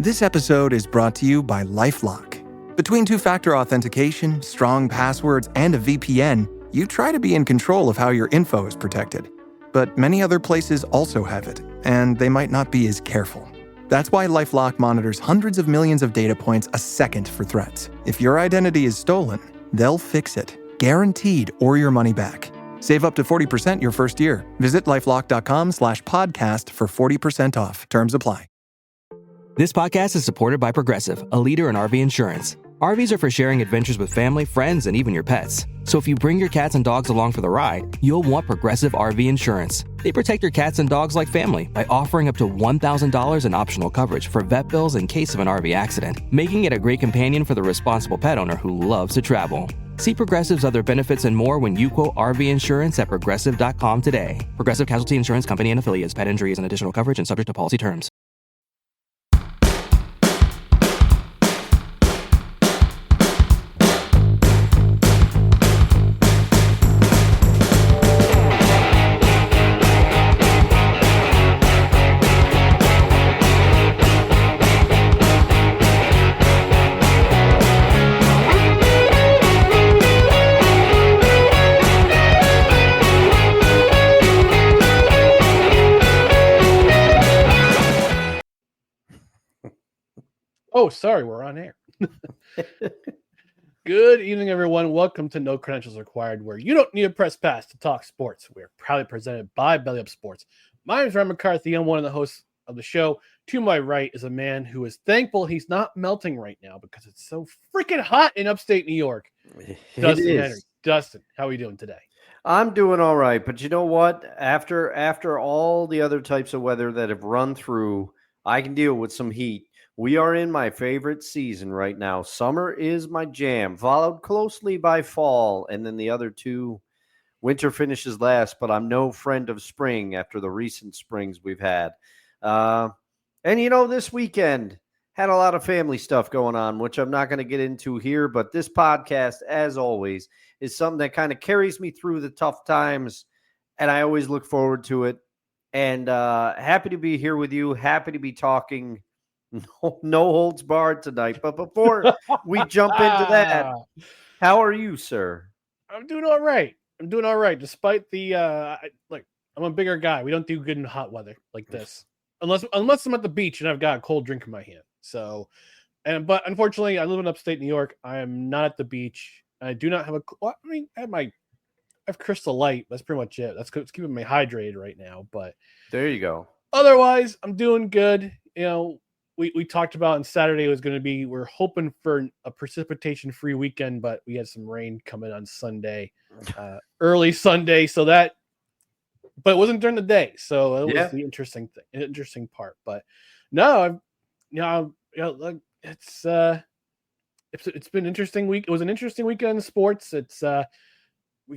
This episode is brought to you by LifeLock. Between two-factor authentication, strong passwords, and a VPN, you try to be in control of how your info is protected. But many other places also have it, and they might not be as careful. That's why LifeLock monitors hundreds of millions of data points a second for threats. If your identity is stolen, they'll fix it, guaranteed, or your money back. Save up to 40% your first year. Visit lifelock.com/podcast for 40% off. Terms apply. This podcast is supported by Progressive, a leader in RV insurance. RVs are for sharing adventures with family, friends, and even your pets. So if you bring your cats and dogs along for the ride, you'll want Progressive RV insurance. They protect your cats and dogs like family by offering up to $1,000 in optional coverage for vet bills in case of an RV accident, making it a great companion for the responsible pet owner who loves to travel. See Progressive's other benefits and more when you quote RV insurance at Progressive.com today. Progressive Casualty Insurance Company and Affiliates. Pet injury is an additional coverage and subject to policy terms. Oh, sorry, we're on air. Good evening, everyone. Welcome to No Credentials Required, where you don't need a press pass to talk sports. We're proudly presented by Belly Up Sports. My name is Ryan McCarthy. I'm one of the hosts of the show. To my right is a man who is thankful he's not melting right now because it's so freaking hot in upstate New York. Dustin Henry. Dustin, how are you doing today? I'm doing all right, but you know what? After all the other types of weather that have run through, I can deal with some heat. We are in my favorite season right now. Summer is my jam, followed closely by fall, and then the other two, winter finishes last, but I'm no friend of spring after the recent springs we've had. And, you know, this weekend had a lot of family stuff going on, which I'm not going to get into here, but this podcast, as always, is something that kind of carries me through the tough times, and I always look forward to it. And happy to be here with you, happy to be talking no holds barred tonight. But before we jump into that, how are you, sir? I'm doing all right. Despite the I'm a bigger guy. We don't do good in hot weather like this, unless I'm at the beach and I've got a cold drink in my hand. So, but unfortunately, I live in upstate New York. I am not at the beach. I do not have I have Crystal Light. That's pretty much it. That's keeping me hydrated right now. But there you go. Otherwise, I'm doing good. You know. We talked about on Saturday we're hoping for a precipitation-free weekend, but we had some rain coming on Sunday, early Sunday. But it wasn't during the day, so that was the interesting part. But no, it's been an interesting week. It was an interesting weekend in sports. But we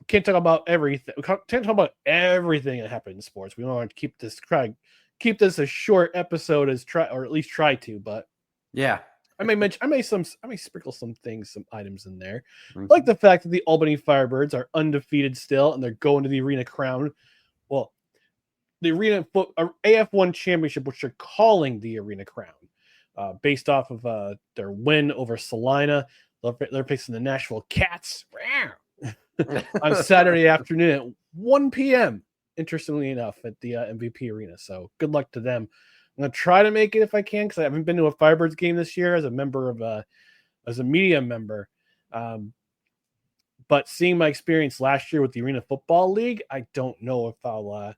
can't talk about everything. We can't talk about everything that happened in sports. We want to keep this a short episode or at least try to, but yeah, I may sprinkle some items in there, like the fact that the Albany Firebirds are undefeated still and they're going to the Arena Crown. Well, the Arena AF1 Championship, which they're calling the Arena Crown, based off of their win over Salina. They're facing the Nashville Cats on Saturday afternoon at 1 p.m. Interestingly enough, at the MVP Arena. So good luck to them. I'm going to try to make it if I can, because I haven't been to a Firebirds game this year as a media member. But seeing my experience last year with the Arena Football League, I don't know if I'll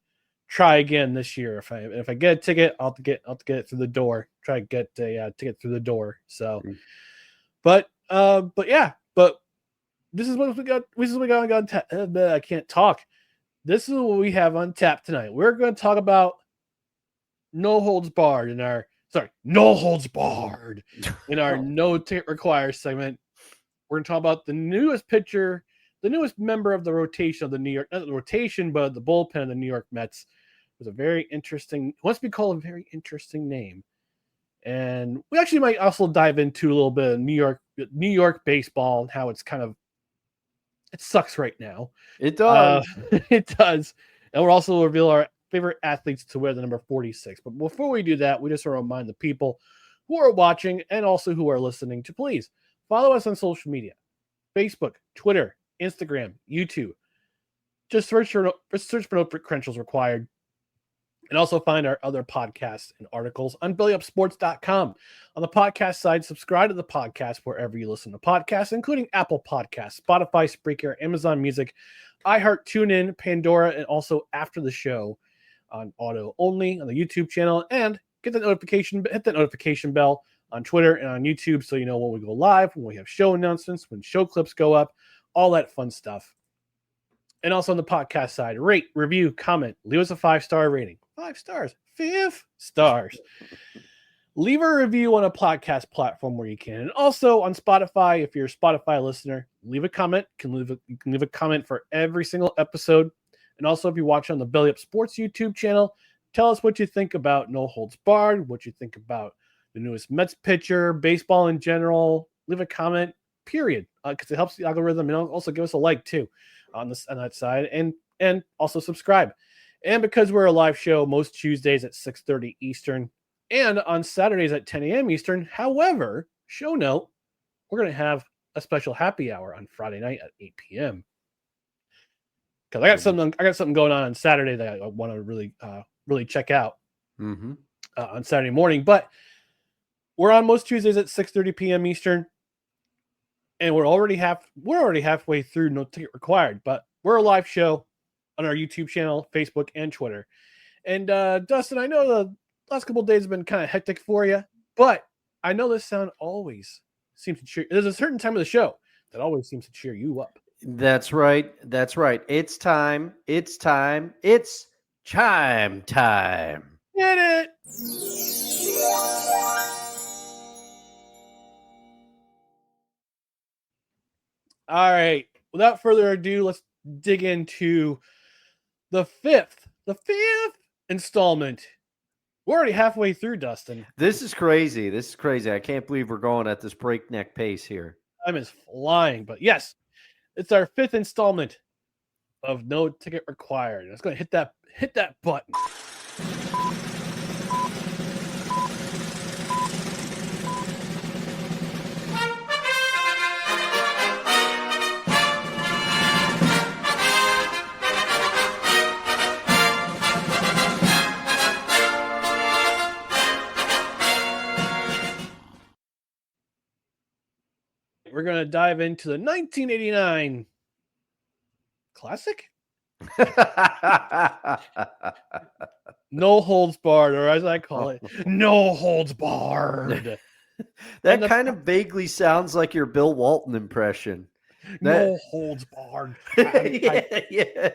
try again this year. If I get a ticket, I'll get it through the door. Try to get a ticket through the door. So, but this is what we got. This is what we got. I can't talk. This is what we have on tap tonight. We're going to talk about No Holds Barred in our No Tape Require segment. We're going to talk about the newest pitcher, the newest member of the rotation of the New York, not the rotation, but the bullpen of the New York Mets. It was a very interesting, wants to be called a very interesting name. And we actually might also dive into a little bit of New York baseball and how it's it sucks right now. It does. It does. And we'll also reveal our favorite athletes to wear the number 46. But before we do that, we just want to remind the people who are watching and also who are listening to please follow us on social media: Facebook, Twitter, Instagram, YouTube. Just search for no credentials required. And also find our other podcasts and articles on bellyupsports.com. On the podcast side, subscribe to the podcast wherever you listen to podcasts, including Apple Podcasts, Spotify, Spreaker, Amazon Music, iHeart, TuneIn, Pandora, and also After the Show on audio only on the YouTube channel. And hit that notification bell on Twitter and on YouTube so you know when we go live, when we have show announcements, when show clips go up, all that fun stuff. And also on the podcast side, rate, review, comment, leave us a 5-star rating. 5 stars, 5 stars. Leave a review on a podcast platform where you can. And also on Spotify, if you're a Spotify listener, leave a comment. You can leave a comment for every single episode. And also if you watch on the Belly Up Sports YouTube channel, tell us what you think about No Holds Barred, what you think about the newest Mets pitcher, baseball in general. Leave a comment, period, because it helps the algorithm. And also give us a like too on that side, and also subscribe. And because we're a live show most Tuesdays at 6:30 Eastern and on Saturdays at 10 a.m. Eastern. However, show note, we're going to have a special happy hour on Friday night at 8 p.m. Because I got something going on Saturday that I want to really check out on Saturday morning. But we're on most Tuesdays at 6:30 p.m. Eastern. And we're already halfway through No Ticket Required, but we're a live show on our YouTube channel, Facebook, and Twitter. And Dustin, I know the last couple of days have been kind of hectic for you, but I know this sound always seems to cheer. There's a certain time of the show that always seems to cheer you up. That's right. It's time. It's chime time. Get it. All right. Without further ado, let's dig into the fifth installment. We're already halfway through, Dustin. This is crazy. I can't believe we're going at this breakneck pace here. Time is flying, but yes, it's our fifth installment of No Ticket Required. It's going to hit that button. We're going to dive into the 1989 classic? No Holds Barred, or as I call it, No Holds Barred. That kind of vaguely sounds like your Bill Walton impression. No Holds Barred. I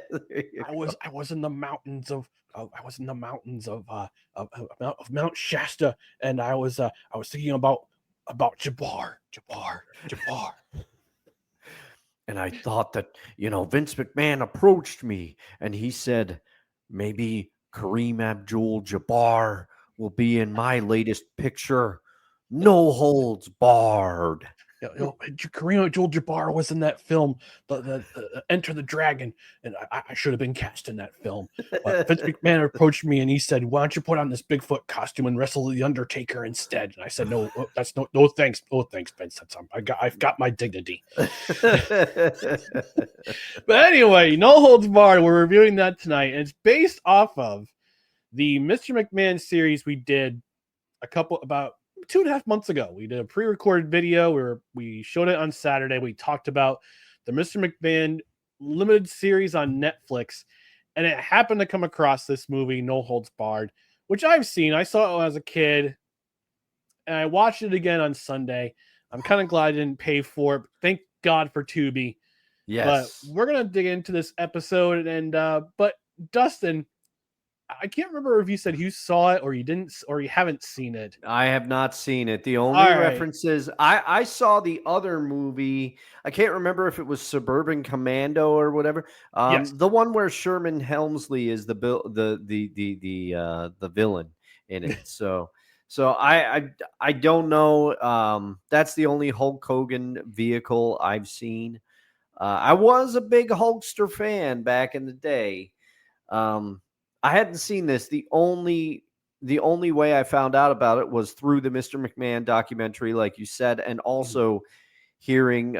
was in the mountains of Mount Shasta, and I was thinking about Jabbar. And I thought that, Vince McMahon approached me and he said, maybe Kareem Abdul-Jabbar will be in my latest picture, No Holds Barred. Kareem Abdul-Jabbar was in that film, the Enter the Dragon, and I should have been cast in that film. But Vince McMahon approached me and he said, "Why don't you put on this Bigfoot costume and wrestle the Undertaker instead?" And I said, "No, that's no thanks, Vince. I've got my dignity." But anyway, No Holds Barred. We're reviewing that tonight, and it's based off of the Mr. McMahon series we did about 2.5 months ago. We did a pre-recorded video where we showed it on Saturday. We talked about the Mr. McMahon limited series on Netflix, and it happened to come across this movie, No Holds Barred, which I've seen. I saw it when I was a kid, and I watched it again on Sunday. I'm kind of glad I didn't pay for it. Thank God for Tubi. Yes. But we're going to dig into this episode, and but Dustin, I can't remember if you said you saw it or you didn't, or you haven't seen it. I have not seen it. The only references I saw the other movie. I can't remember if it was Suburban Commando or whatever. Yes. The one where Sherman Helmsley is the villain in it. So I don't know. That's the only Hulk Hogan vehicle I've seen. I was a big Hulkster fan back in the day. I hadn't seen this. The only way I found out about it was through the Mr. McMahon documentary, like you said, and also hearing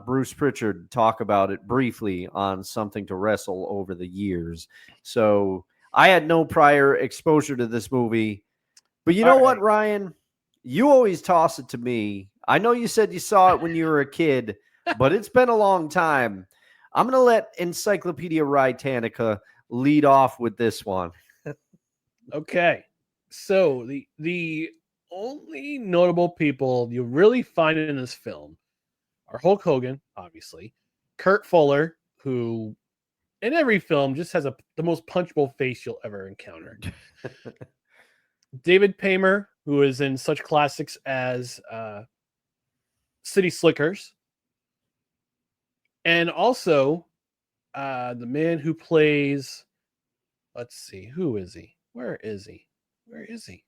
Bruce Pritchard talk about it briefly on Something to Wrestle over the years. So I had no prior exposure to this movie. But you know what, Ryan? You always toss it to me. I know you said you saw it when you were a kid, but it's been a long time. I'm going to let Encyclopedia Britannica lead off with this one. Okay. So the only notable people you really find in this film are Hulk Hogan, obviously, Kurt Fuller, who in every film just has the most punchable face you'll ever encounter. David Paymer, who is in such classics as City Slickers. And also the man who plays, let's see, who is he? Where is he?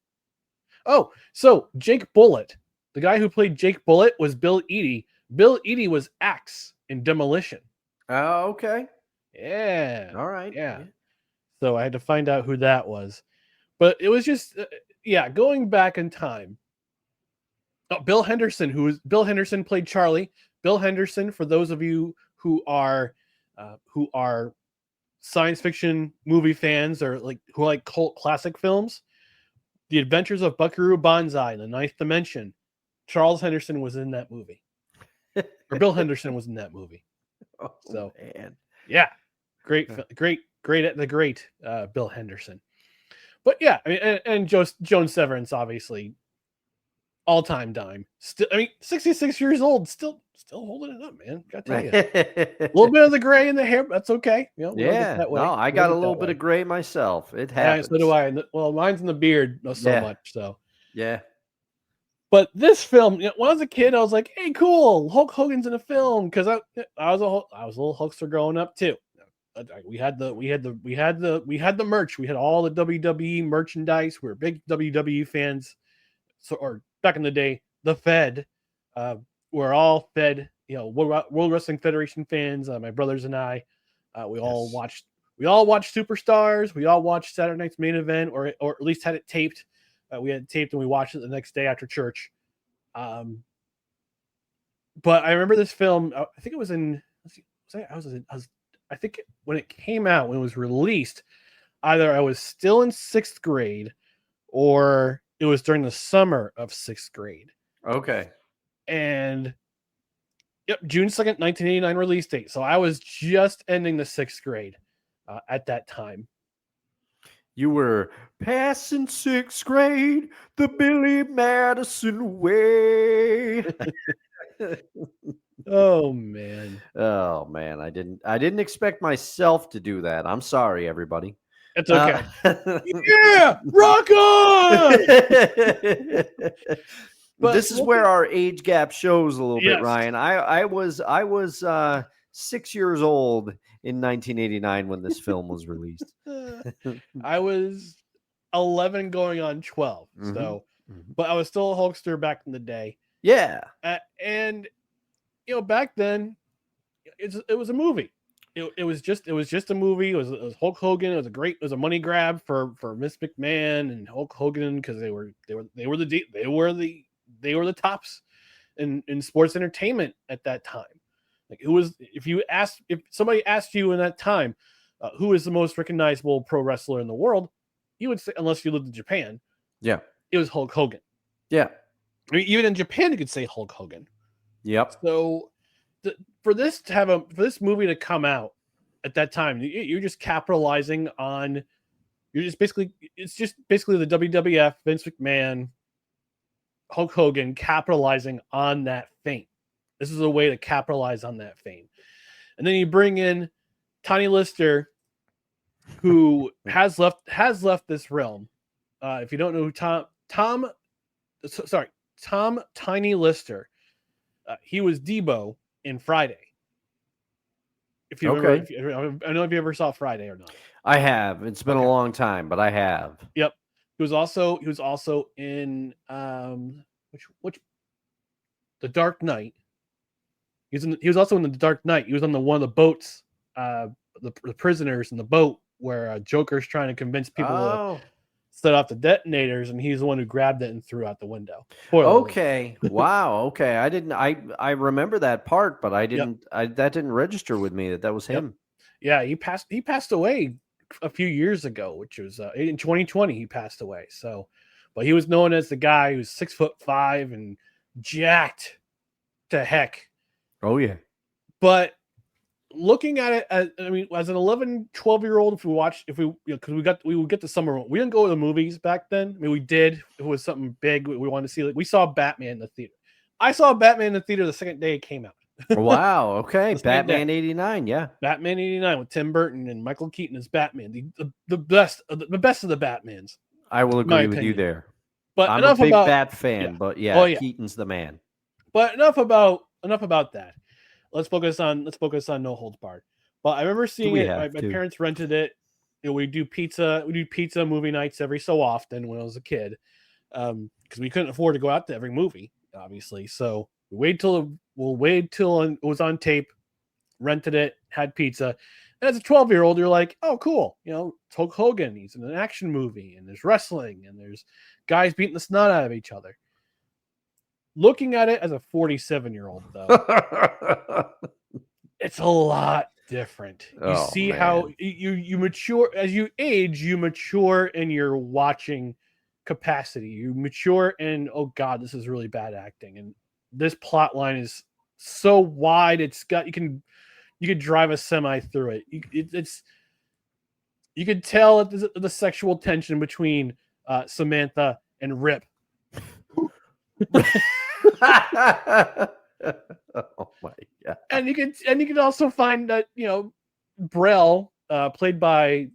Oh, so Jake Bullitt. The guy who played Jake Bullitt was Bill Eadie. Bill Eadie was Axe in Demolition. Oh, okay. Yeah. All right. Yeah. So I had to find out who that was. But it was just, going back in time. Oh, Bill Henderson played Charlie. Bill Henderson, for those of you who are science fiction movie fans or who like cult classic films, The Adventures of Buckaroo Banzai in the Ninth Dimension, Charles Henderson was in that movie. Or Bill Henderson was in that movie. Oh, so, man. Yeah. Great Bill Henderson. But yeah, I mean, and Joan Severance, obviously, all-time dime. Still, I mean, 66 years old, still holding it up, man. Gotta tell you. A little bit of the gray in the hair, that's okay. You know, no, I got a little bit of gray myself. It happens. Yeah, so do I. Well, mine's in the beard, not so much. So yeah. But this film, when I was a kid, I was like, "Hey, cool! Hulk Hogan's in a film." Because I was a little Hulkster growing up too. We had the merch. We had all the WWE merchandise. We were big WWE fans. So, or back in the day, the Fed. We're all Fed. World Wrestling Federation fans. My brothers and I. We all watched Superstars. We all watched Saturday Night's Main Event, or at least had it taped. We had it taped and we watched it the next day after church. But I remember this film. I think it was in. I think when it came out, when it was released, either I was still in 6th grade, or it was during the summer of 6th grade. Okay. And June 2nd, 1989 release date. So I was just ending the 6th grade at that time. You were passing 6th grade the Billy Madison way. Oh man. I didn't expect myself to do that. I'm sorry, everybody. It's okay. Yeah, rock on. But this is where our age gap shows a little bit, Ryan. I was 6 years old in 1989 when this film was released. I was 11 going on 12. Mm-hmm. So, but I was still a Hulkster back in the day. Yeah. And back then it was a movie. It was just a movie. It was Hulk Hogan. It was a money grab for Miss McMahon and Hulk Hogan, because they were the tops in sports entertainment at that time. Like, if somebody asked you in that time, who is the most recognizable pro wrestler in the world, you would say, unless you lived in Japan, it was Hulk Hogan. Yeah. I mean, even in Japan, you could say Hulk Hogan. Yep. So for this movie to come out at that time, you're just capitalizing on. It's just basically the WWF, Vince McMahon, Hulk Hogan capitalizing on that fame. This is a way to capitalize on that fame. And then you bring in Tiny Lister, who has left this realm. If you don't know who Tom Tiny Lister, he was Debo in Friday. If you I don't know if you ever saw Friday or not. I have. It's been a long time, but I have. Yep. He was also in which The Dark Knight. He was also in The Dark Knight. He was on one of the boats, the prisoners in the boat where Joker's trying to convince people to Oh, set off the detonators, and he's the one who grabbed it and threw out the window. Spoiler alert. okay. Wow. Okay. I remember that part, but that didn't register with me that was him. Yeah, he passed away a few years ago, which was in 2020 he passed away. So, but he was known as the guy who's 6'5" and jacked to heck. Oh yeah. But looking at it, as an 11, 12-year-old, because we would get the summer. We didn't go to the movies back then. I mean, we did. It was something big we wanted to see. Like, we saw Batman in the theater. I saw Batman in the theater the second day it came out. Wow. Okay. Batman 89. Yeah. Batman 89 with Tim Burton and Michael Keaton as Batman, the best of the Batmans. I will agree with you there. But I'm a big Bat fan, but yeah, Keaton's the man. But enough about that. Let's focus on No Holds Barred. But I remember seeing it. My parents rented it. We do pizza movie nights every so often when I was a kid, because we couldn't afford to go out to every movie, obviously. So we'll wait till it was on tape, rented it, had pizza. And as a 12-year-old, you're like, oh, cool. It's Hulk Hogan. He's in an action movie, and there's wrestling, and there's guys beating the snot out of each other. Looking at it as a 47-year-old, though, it's a lot different. You see how you mature as you age. You mature in your watching capacity. You mature in, oh God, this is really bad acting, and this plot line is so wide. It's got you could drive a semi through it. You could tell the sexual tension between Samantha and Rip. Oh my God. And you can also find that Brell, played by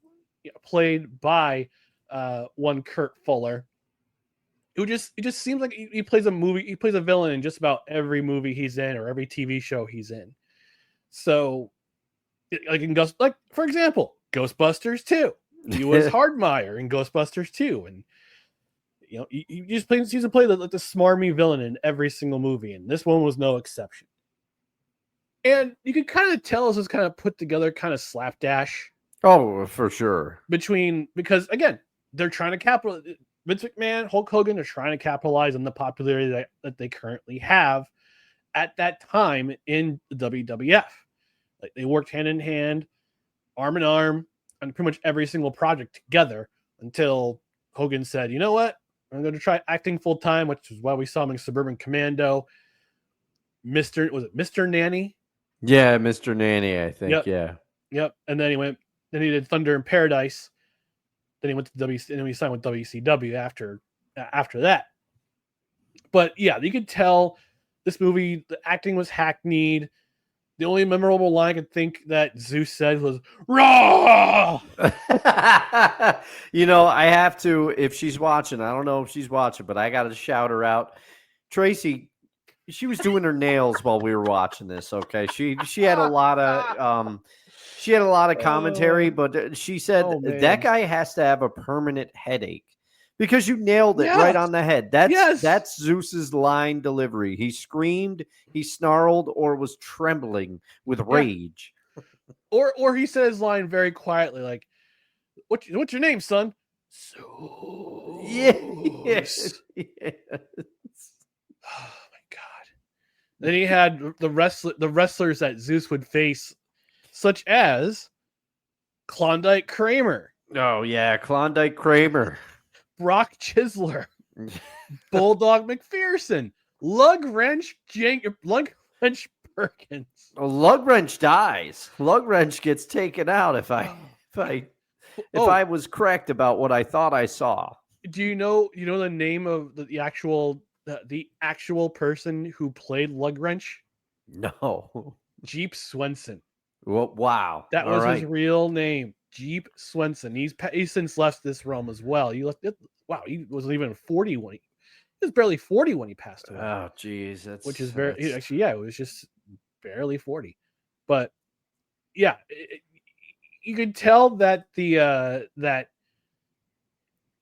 one Kurt Fuller, it just seems like he plays a villain in just about every movie he's in or every TV show he's in. So, for example, Ghostbusters 2. He was Hardmire in Ghostbusters 2, and he just seems to play the smarmy villain in every single movie, and this one was no exception. And you could kind of tell this is kind of put together, kind of slapdash. Oh, for sure. Because again, they're trying to capitalize. Vince McMahon, Hulk Hogan are trying to capitalize on the popularity that they currently have at that time in the WWF. Like, they worked hand in hand, arm in arm, on pretty much every single project together until Hogan said, "You know what? I'm going to try acting full time," which is why we saw him in Suburban Commando. Mr. Nanny? Yeah, Mr. Nanny, I think. Yep. Yeah. Yep. And then he did Thunder in Paradise. Then he went to and then he signed with WCW after that. But yeah, you could tell this movie, the acting was hackneyed. The only memorable line I could think that Zeus said was "Raw." I have to, if she's watching, I don't know if she's watching, but I got to shout her out. Tracy, she was doing her nails while we were watching this. Okay. She had a lot of, commentary, but she said that guy has to have a permanent headache because you nailed it right on the head. That's Zeus's line delivery. He screamed, he snarled, or was trembling with rage. Or he said his line very quietly, like, what's your name, son? Zeus. Yes. Oh my God. Then he had the wrestlers that Zeus would face, such as Klondike Kramer. Oh yeah, Klondike Kramer. Brock Chisler. Bulldog McPherson. Lug Wrench Perkins. Oh, Lug Wrench dies. Lug Wrench gets taken out if I was correct about what I thought I saw. Do you know the name of the actual person who played Lug Wrench? No. Jeep Swenson. Well, wow. That was his real name, Jeep Swenson. He's since left this realm as well. He wasn't even 40 when he was barely 40 when he passed away. Oh, geez, it was just barely 40. But yeah, you could tell that that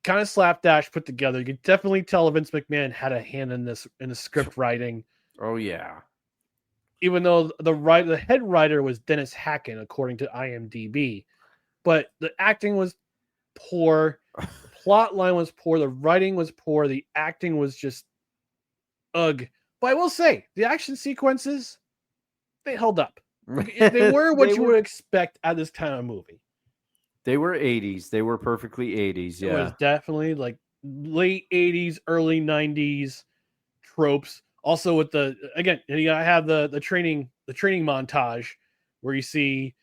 kind of slapdash put together. You could definitely tell Vince McMahon had a hand in the script writing. Oh yeah. Even though the head writer was Dennis Hacken, according to IMDb, but the acting was poor. The plot line was poor. The writing was poor. The acting was just ugh. But I will say, the action sequences, they held up. They were what you would expect at this time of movie. They were 80s. They were perfectly 80s. Yeah. It was definitely like late 80s, early 90s tropes. Also with you gotta have the training montage where you see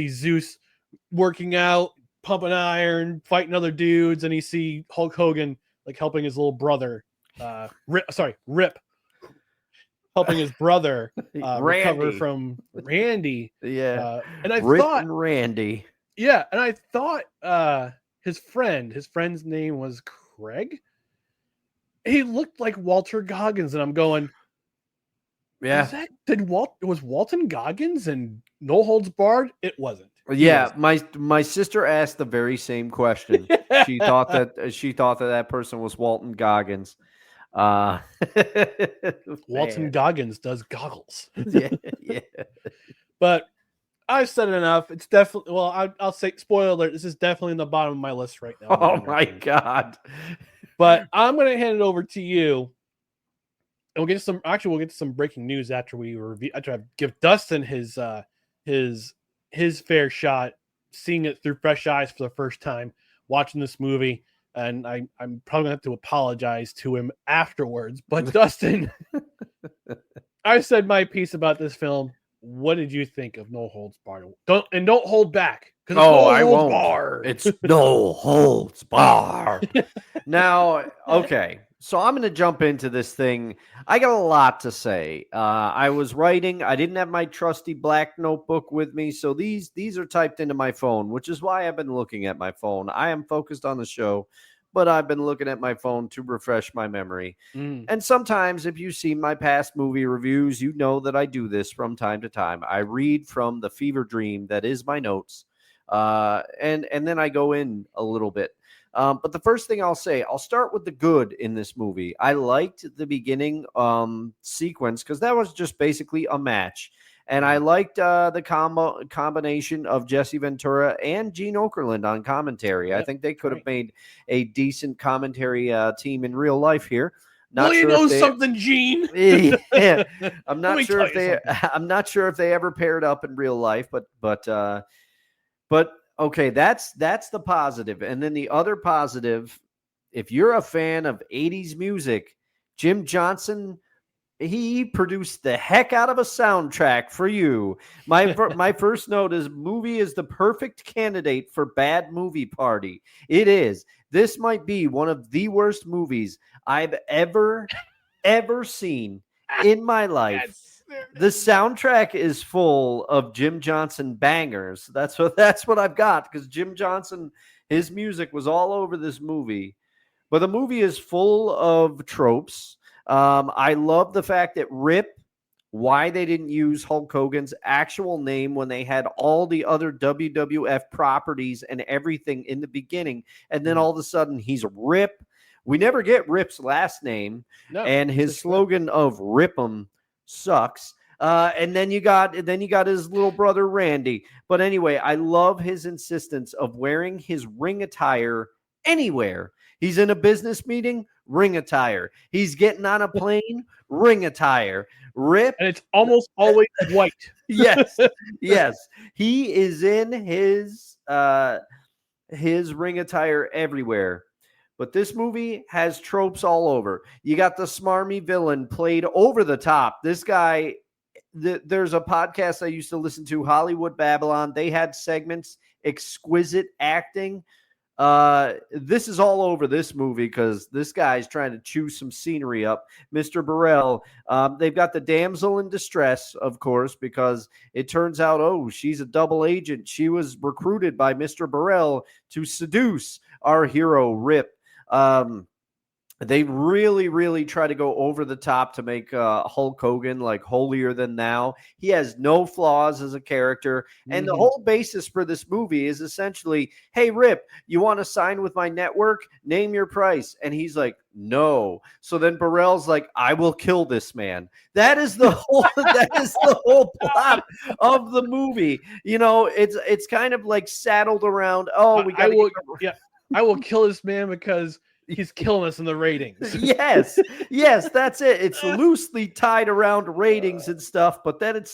Zeus working out, pumping iron, fighting other dudes, and you see Hulk Hogan like helping his little brother, Rip, helping his brother recover from Randy. Yeah. And I Rip thought and Randy. Yeah, and I thought his friend's name was Craig. He looked like Walter Goggins, and I'm going, Yeah. was Walton Goggins and No Holds Barred? It wasn't. Yeah, my sister asked the very same question. She thought that person was Walton Goggins. Walton Goggins does goggles. Yeah. But I've said it enough. It's definitely I'll say spoiler alert. This is definitely in the bottom of my list right now. Oh my God! But I'm gonna hand it over to you, and we'll get to some breaking news after I give Dustin his fair shot, seeing it through fresh eyes for the first time, watching this movie, and I'm probably gonna have to apologize to him afterwards. But Dustin, I said my piece about this film. What did you think of No Holds Barred? Don't hold back. I won't. Barred. It's No Holds Barred. Now, okay. So I'm going to jump into this thing. I got a lot to say. I was writing. I didn't have my trusty black notebook with me. So these are typed into my phone, which is why I've been looking at my phone. I am focused on the show, but I've been looking at my phone to refresh my memory. And sometimes if you see my past movie reviews, you know that I do this from time to time. I read from the fever dream that is my notes, and then I go in a little bit. But the first thing I'll say, I'll start with the good in this movie. I liked the beginning sequence because that was just basically a match. And I liked the combination of Jesse Ventura and Gene Okerlund on commentary. Yep, I think they could have made a decent commentary team in real life here. You know something, Gene? Yeah, I'm not sure if they ever paired up in real life, but okay, that's the positive. And then the other positive, if you're a fan of 80s music, Jim Johnson, he produced the heck out of a soundtrack for you. My first note is movie is the perfect candidate for bad movie party. It is. This might be one of the worst movies I've ever seen in my life. The soundtrack is full of Jim Johnson bangers. That's what I've got, because Jim Johnson, his music was all over this movie. But the movie is full of tropes. I love the fact that Rip, why they didn't use Hulk Hogan's actual name when they had all the other WWF properties and everything in the beginning. And then all of a sudden he's Rip. We never get Rip's last name. No, and his slogan of Rip 'em sucks. And then you got his little brother Randy. But anyway, I love his insistence of wearing his ring attire anywhere. He's in a business meeting, ring attire. He's getting on a plane, ring attire. Rip. And it's almost always white. Yes. He is in his ring attire everywhere. But this movie has tropes all over. You got the smarmy villain played over the top. This guy, there's a podcast I used to listen to, Hollywood Babylon. They had segments, exquisite acting. This is all over this movie because this guy's trying to chew some scenery up. Mr. Burrell, they've got the damsel in distress, of course, because it turns out, she's a double agent. She was recruited by Mr. Burrell to seduce our hero, Rip. they really, really try to go over the top to make Hulk Hogan like holier than thou. He has no flaws as a character. And the whole basis for this movie is essentially, hey, Rip, you want to sign with my network? Name your price. And he's like, no. So then Burrell's like, I will kill this man. That is the whole plot of the movie. You know, it's kind of like saddled around, I will kill this man because he's killing us in the ratings. yes, that's it. It's loosely tied around ratings and stuff, but then it's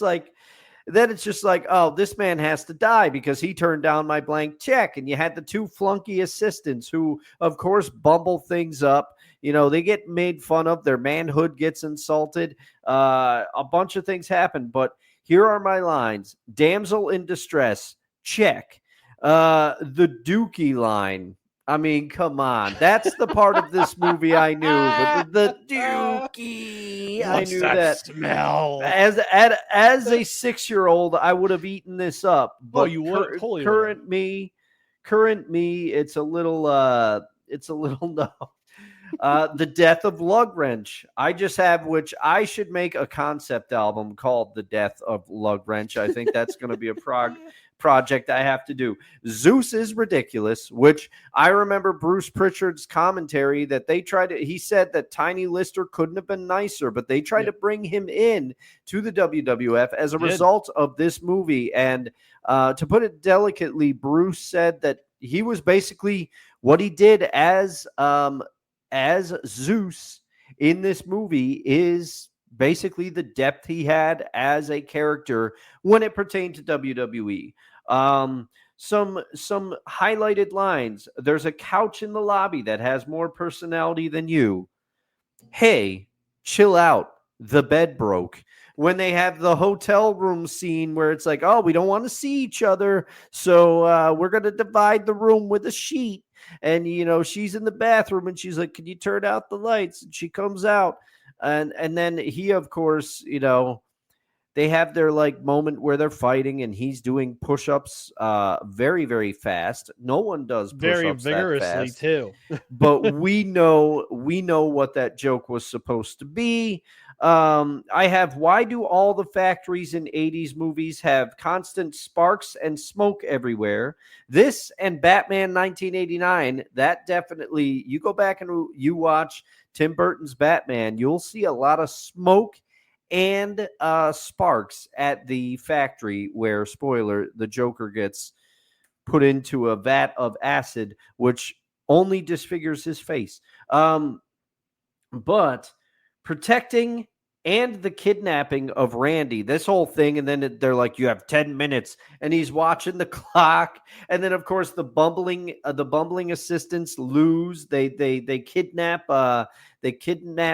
just like, oh, this man has to die because he turned down my blank check. And you had the two flunky assistants who, of course, bumble things up. You know, they get made fun of. Their manhood gets insulted. A bunch of things happen, but here are my lines. Damsel in distress, check. The Dookie line. I mean, come on. That's the part of this movie I knew. But the Dookie. I knew that smell. As a 6-year-old, I would have eaten this up. But you would totally. Current me, it's a little no. The Death of Lug Wrench. I just have, which I should make a concept album called The Death of Lug Wrench. I think that's going to be a project I have to do. Zeus is ridiculous, which I remember Bruce Pritchard's commentary that he said that Tiny Lister couldn't have been nicer, but they tried to bring him in to the WWF as a result of this movie. And to put it delicately, Bruce said that he was basically what he did as Zeus in this movie is basically the depth he had as a character when it pertained to WWE. Some highlighted lines. There's a couch in the lobby that has more personality than you. Hey, chill out. The bed broke. When they have the hotel room scene where it's like, oh, we don't want to see each other, so we're going to divide the room with a sheet. And, you know, she's in the bathroom and she's like, can you turn out the lights? And she comes out. And then he, of course, you know, they have their like moment where they're fighting and he's doing push-ups very, very fast. No one does push-ups very vigorously that fast, too. but we know what that joke was supposed to be. I have, why do all the factories in 80s movies have constant sparks and smoke everywhere? This and Batman 1989, that definitely, you go back and you watch Tim Burton's Batman, you'll see a lot of smoke and sparks at the factory where, spoiler, the Joker gets put into a vat of acid, which only disfigures his face. But protecting and the kidnapping of Randy, this whole thing, and then they're like, you have 10 minutes, and he's watching the clock, and then of course the bumbling assistants lose. They kidnap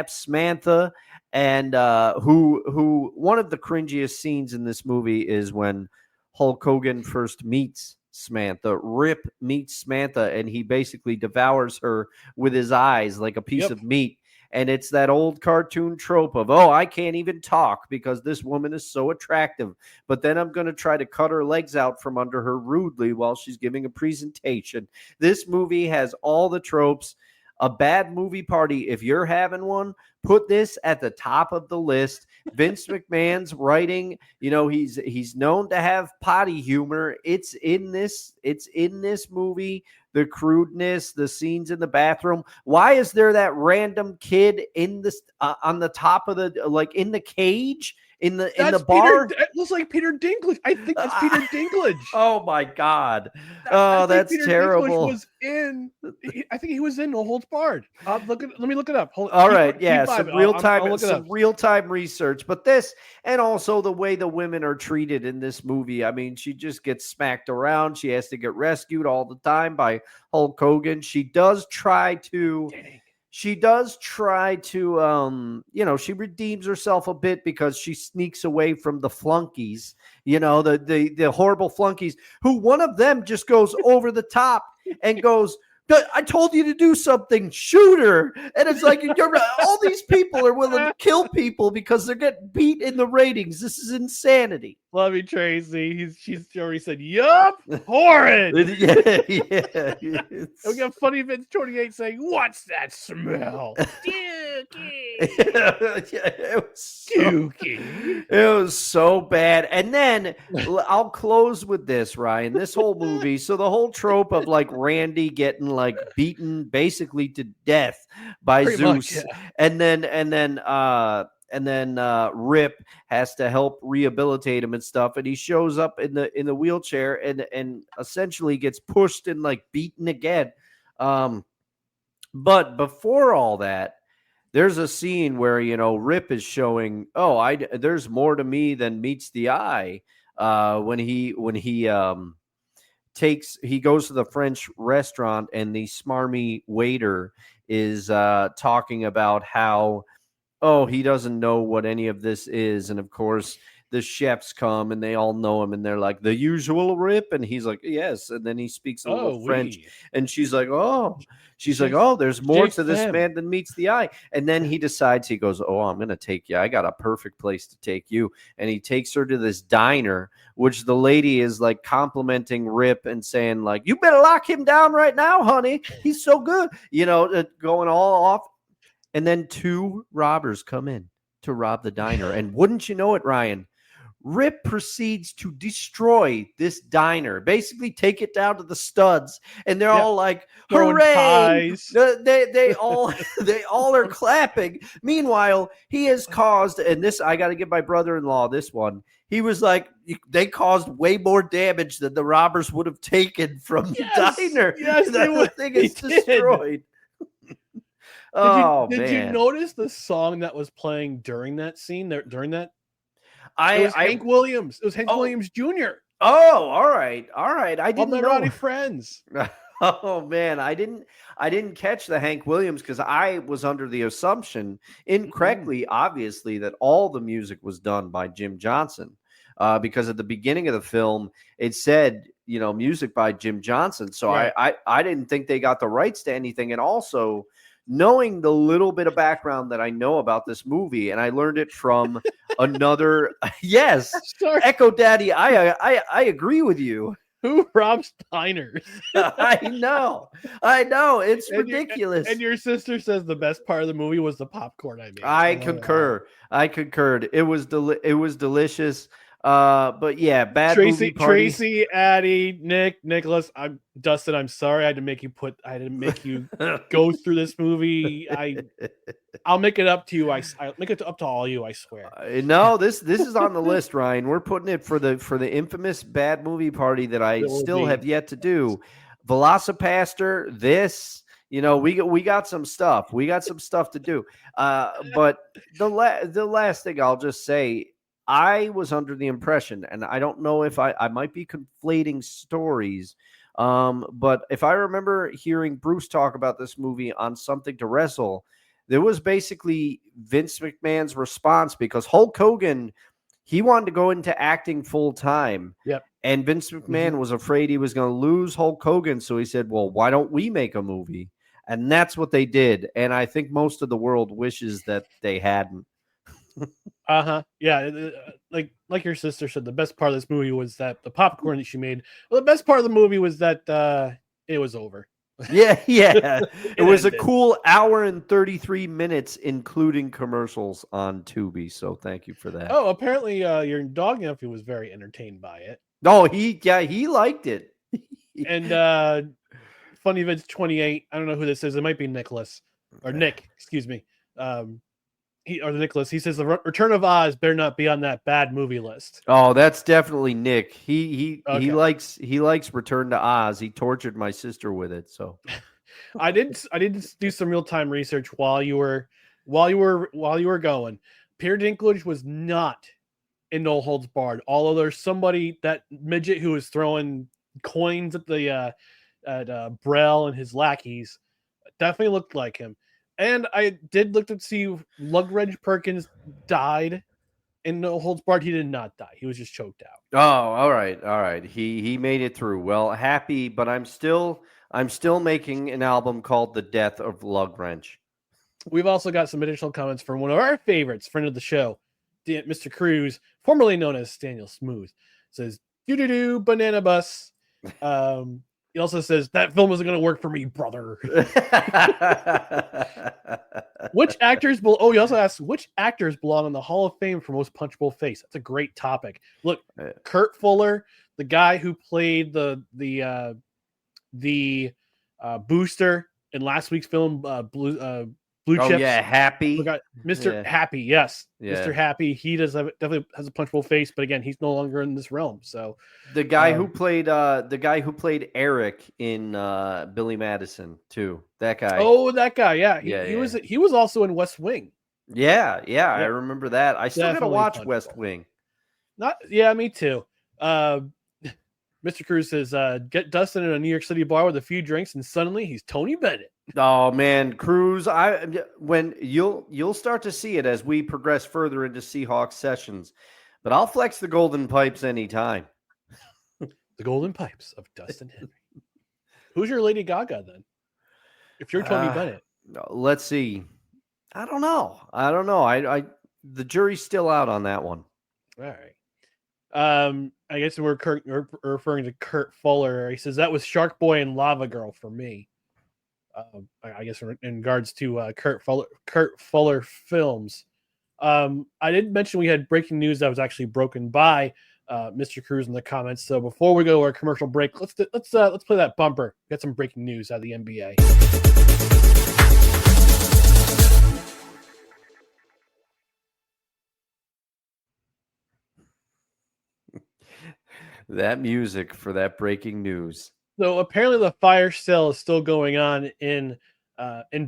Samantha, and who one of the cringiest scenes in this movie is when Hulk Hogan first meets Samantha. Rip meets Samantha, and he basically devours her with his eyes like a piece of meat. And it's that old cartoon trope of, oh, I can't even talk because this woman is so attractive. But then I'm going to try to cut her legs out from under her rudely while she's giving a presentation. This movie has all the tropes. A bad movie party, if you're having one, put this at the top of the list. Vince McMahon's writing, you know, he's known to have potty humor. It's in this movie. The crudeness, the scenes in the bathroom. Why is there that random kid in this on the top of the, like, in the cage in the bar? It looks like Peter Dinklage. I think that's Peter Dinklage. Oh my God! That's Peter terrible. I think he was in No Holds Barred. Let me look it up. All right, yeah, some real time research. But this, and also the way the women are treated in this movie. I mean, she just gets smacked around. She has to get rescued all the time by Hulk Hogan. She does try to. She redeems herself a bit because she sneaks away from the flunkies, you know, the horrible flunkies, who one of them just goes over the top and goes, I told you to do something. Shoot her. And it's like, all these people are willing to kill people because they're getting beat in the ratings. This is insanity. Love you, Tracy. She's already said, yup, horrid. Yeah. And we got Funny Vince 28 saying, what's that smell? Dookie. It was so bad. And then I'll close with this, Ryan. This whole movie, so the whole trope of like Randy getting like beaten basically to death by Pretty Zeus, much, yeah. and then Rip has to help rehabilitate him and stuff, and he shows up in the wheelchair and essentially gets pushed and like beaten again. But before all that, there's a scene where, Rip is showing, there's more to me than meets the eye. When he goes to the French restaurant and the smarmy waiter is talking about how, he doesn't know what any of this is. And of course, the chefs come and they all know him and they're like, the usual Rip. And he's like, yes. And then he speaks a little French and she's like, there's more to this man than meets the eye. And then he decides, he goes, I'm going to take you. I got a perfect place to take you. And he takes her to this diner, which the lady is like complimenting Rip and saying like, you better lock him down right now, honey. He's so good, going all off. And then 2 robbers come in to rob the diner. And wouldn't you know it, Ryan, Rip proceeds to destroy this diner, basically take it down to the studs, and they're all like, hooray! They all are clapping. Meanwhile, he has caused, and this, I got to give my brother-in-law this one, he was like, they caused way more damage than the robbers would have taken from the diner. Yes, the thing is destroyed. Did you notice the song that was playing during that scene? During that, it was Hank Williams. It was Hank Williams Jr. Oh, all right. I didn't know. Rowdy Friends. Oh man, I didn't catch the Hank Williams because I was under the assumption, incorrectly, obviously, that all the music was done by Jim Johnson. Because at the beginning of the film, it said, music by Jim Johnson. So right. I didn't think they got the rights to anything, and also, knowing the little bit of background that I know about this movie, and I learned it from another. Yes, sorry. Echo Daddy. I agree with you. Who robs diners? I know. It's ridiculous. And your sister says the best part of the movie was the popcorn I made. I concur. I concurred. It was delicious. But yeah, bad movie party. Tracy, Addie, Nick, Nicholas, Dustin, I'm sorry I had to make you go through this movie. I'll make it up to you. I'll make it up to all you, I swear. No, this is on the list, Ryan. We're putting it for the infamous bad movie party that I still have yet to do. Velocipaster, this, we got some stuff. We got some stuff to do. But the last thing I'll just say, I was under the impression, and I don't know if I might be conflating stories, but if I remember hearing Bruce talk about this movie on Something to Wrestle, there was basically Vince McMahon's response, because Hulk Hogan, he wanted to go into acting full time. Yep. And Vince McMahon was afraid he was going to lose Hulk Hogan. So he said, well, why don't we make a movie? And that's what they did. And I think most of the world wishes that they hadn't. Yeah, like your sister said, the best part of this movie was that the popcorn that she made. Well, the best part of the movie was that it was over. Yeah. It was a cool hour and 33 minutes, including commercials on Tubi. So thank you for that. Oh, apparently your dog nephew was very entertained by it. Oh, he liked it. And Funny Vince 28. I don't know who this is. It might be Nicholas or Nick. Excuse me. Nicholas, he says the Return of Oz better not be on that bad movie list. Oh, that's definitely Nick. He likes Return to Oz. He tortured my sister with it. So I did do some real time research while you were going. Peter Dinklage was not in No Holds Barred, although there's somebody, that midget who was throwing coins at the Brel and his lackeys, definitely looked like him. And I did look to see Lugridge Perkins died in No Holds Barred. He did not die. He was just choked out. Oh, all right. He made it through. Well, happy, but I'm still I'm still making an album called The Death of Lug Wrench. We've also got some additional comments from one of our favorites, friend of the show, Mr. Cruz, formerly known as Daniel Smooth, says, doo-doo-doo, banana bus. He also says, that film isn't going to work for me, brother. Which actors he also asks, which actors belong in the Hall of Fame for most punchable face? That's a great topic. Look, Kurt Fuller, the guy who played the booster in last week's film, Blue Chips. Yeah, Happy. Mr. Happy, yes. Yeah. Mr. Happy, he definitely has a punchable face, but again, he's no longer in this realm. So the guy who played Eric in Billy Madison too. That guy. Oh, that guy, yeah. He was also in West Wing. Yeah, I remember that. I still gotta watch West Wing. Me too. Mr. Cruz says, get Dustin in a New York City bar with a few drinks, and suddenly he's Tony Bennett. Oh man, Cruz! When you'll start to see it as we progress further into Seahawks sessions, but I'll flex the golden pipes anytime. The golden pipes of Dustin Henry. Who's your Lady Gaga then? If you're Tony Bennett, let's see. I don't know. I the jury's still out on that one. All right. I guess we're referring to Kurt Fuller. He says that was Shark Boy and Lava Girl for me. I guess in regards to Kurt Fuller films. I did mention we had breaking news that was actually broken by Mr. Cruz in the comments. So before we go to our commercial break, let's play that bumper. Get some breaking news out of the NBA. That music for that breaking news. So apparently the fire sale is still going on in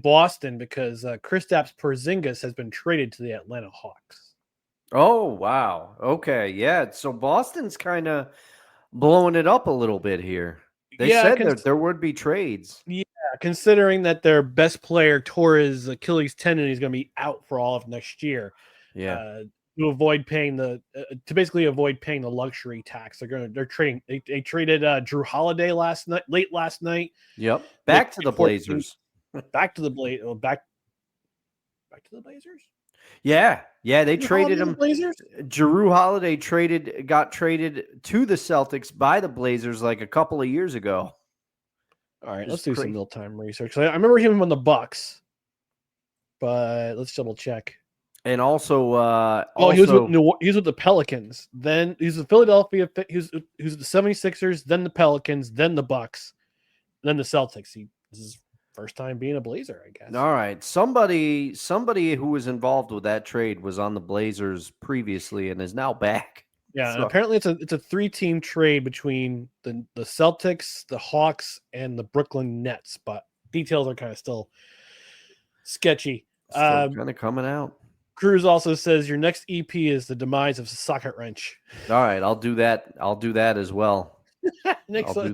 Boston because Kristaps Porzingis has been traded to the Atlanta Hawks. Oh, wow. Okay. Yeah. So Boston's kind of blowing it up a little bit here. They said that there would be trades. Yeah. Considering that their best player tore his Achilles tendon, he's going to be out for all of next year. Yeah. To avoid paying the luxury tax, they're trading. They traded Drew Holiday late last night. Yep, back to the Blazers. Back to the Blazers. Yeah. They traded him. Blazers. Drew Holiday got traded to the Celtics by the Blazers like a couple of years ago. All right, let's do some real-time research. I remember him on the Bucks, but let's double check. And also, he was with the Pelicans. Then he's with Philadelphia. He was the 76ers, then the Pelicans, then the Bucks, then the Celtics. This is his first time being a Blazer, I guess. All right. Somebody who was involved with that trade was on the Blazers previously and is now back. Yeah, and apparently it's a 3-team trade between the Celtics, the Hawks, and the Brooklyn Nets, but details are kind of still sketchy. Kind of coming out. Cruz also says your next EP is the demise of Socket Wrench. All right, I'll do that. I'll do that as well. Nick also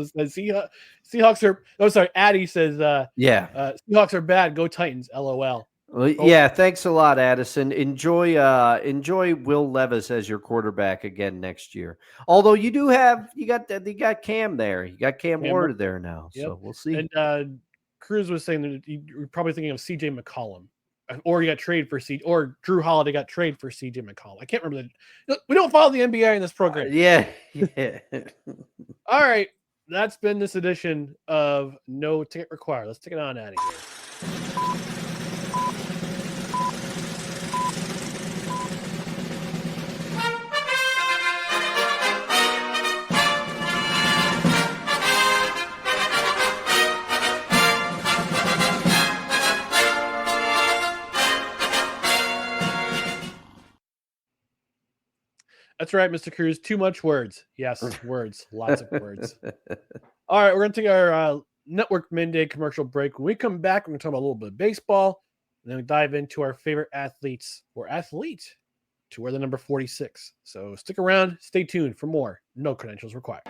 says Seahawks are. Oh, sorry. Addy says, Seahawks are bad. Go Titans. LOL. Yeah, thanks a lot, Addison. Enjoy Will Levis as your quarterback again next year. Although you got Cam there. You got Cam Ward there now. Yep. So we'll see. And Cruz was saying that you're probably thinking of CJ McCollum. Or you got traded for or Drew Holiday got traded for CJ McCollum. I can't remember we don't follow the NBA in this program. Yeah. All right. That's been this edition of No Ticket Required. Let's take it on out of here. That's right, Mr. Cruz. Too much words. Yes, words. Lots of words. All right, we're going to take our network midday commercial break. When we come back, we're going to talk about a little bit of baseball, and then we dive into our favorite athletes or athlete to wear the number 46. So stick around. Stay tuned for more No Credentials Required.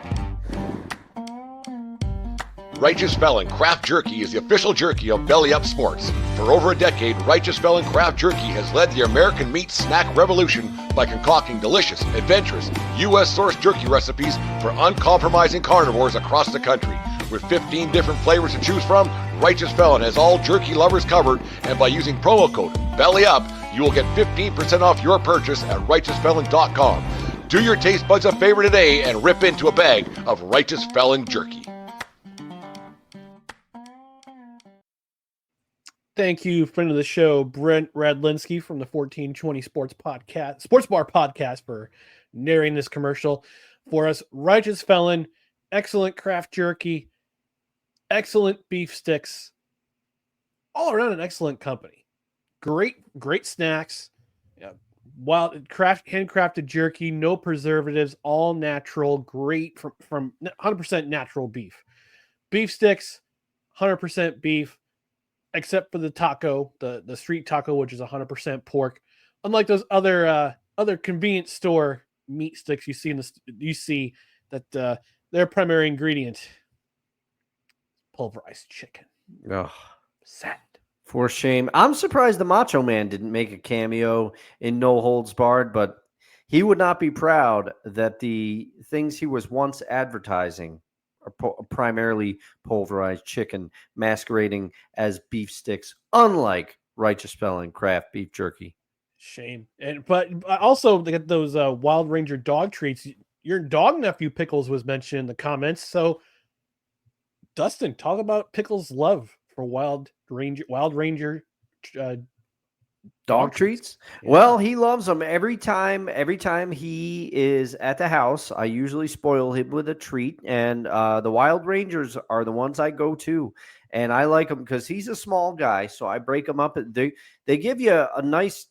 Righteous Felon Craft Jerky is the official jerky of Belly Up Sports. For over a decade, Righteous Felon Craft Jerky has led the American meat snack revolution by concocting delicious, adventurous, U.S.-sourced jerky recipes for uncompromising carnivores across the country. With 15 different flavors to choose from, Righteous Felon has all jerky lovers covered, and by using promo code BELLYUP, you will get 15% off your purchase at righteousfelon.com. Do your taste buds a favor today and rip into a bag of Righteous Felon jerky. Thank you, friend of the show, Brent Radlinsky from the 1420 Sports Bar Podcast, for narrating this commercial for us. Righteous Felon, excellent craft jerky, excellent beef sticks, all around an excellent company. Great snacks, wild handcrafted jerky, no preservatives, all natural, great from 100% natural beef. Beef sticks, 100% beef. Except for the taco, the street taco, which is 100% pork. Unlike those other convenience store meat sticks you see that their primary ingredient, pulverized chicken. Oh, sad. For shame. I'm surprised the Macho Man didn't make a cameo in No Holds Barred, but he would not be proud that the things he was once advertising are primarily pulverized chicken masquerading as beef sticks, unlike Righteous Felon craft beef jerky. Shame. But also they got those Wild Ranger dog treats. Your dog nephew Pickles was mentioned in the comments. So Dustin, talk about Pickles' love for Wild Ranger dog treats. Yeah. Well, he loves them. Every time he is at the house, I usually spoil him with a treat, and the Wild Rangers are the ones I go to, and I like him because he's a small guy, so I break them up. They give you a nice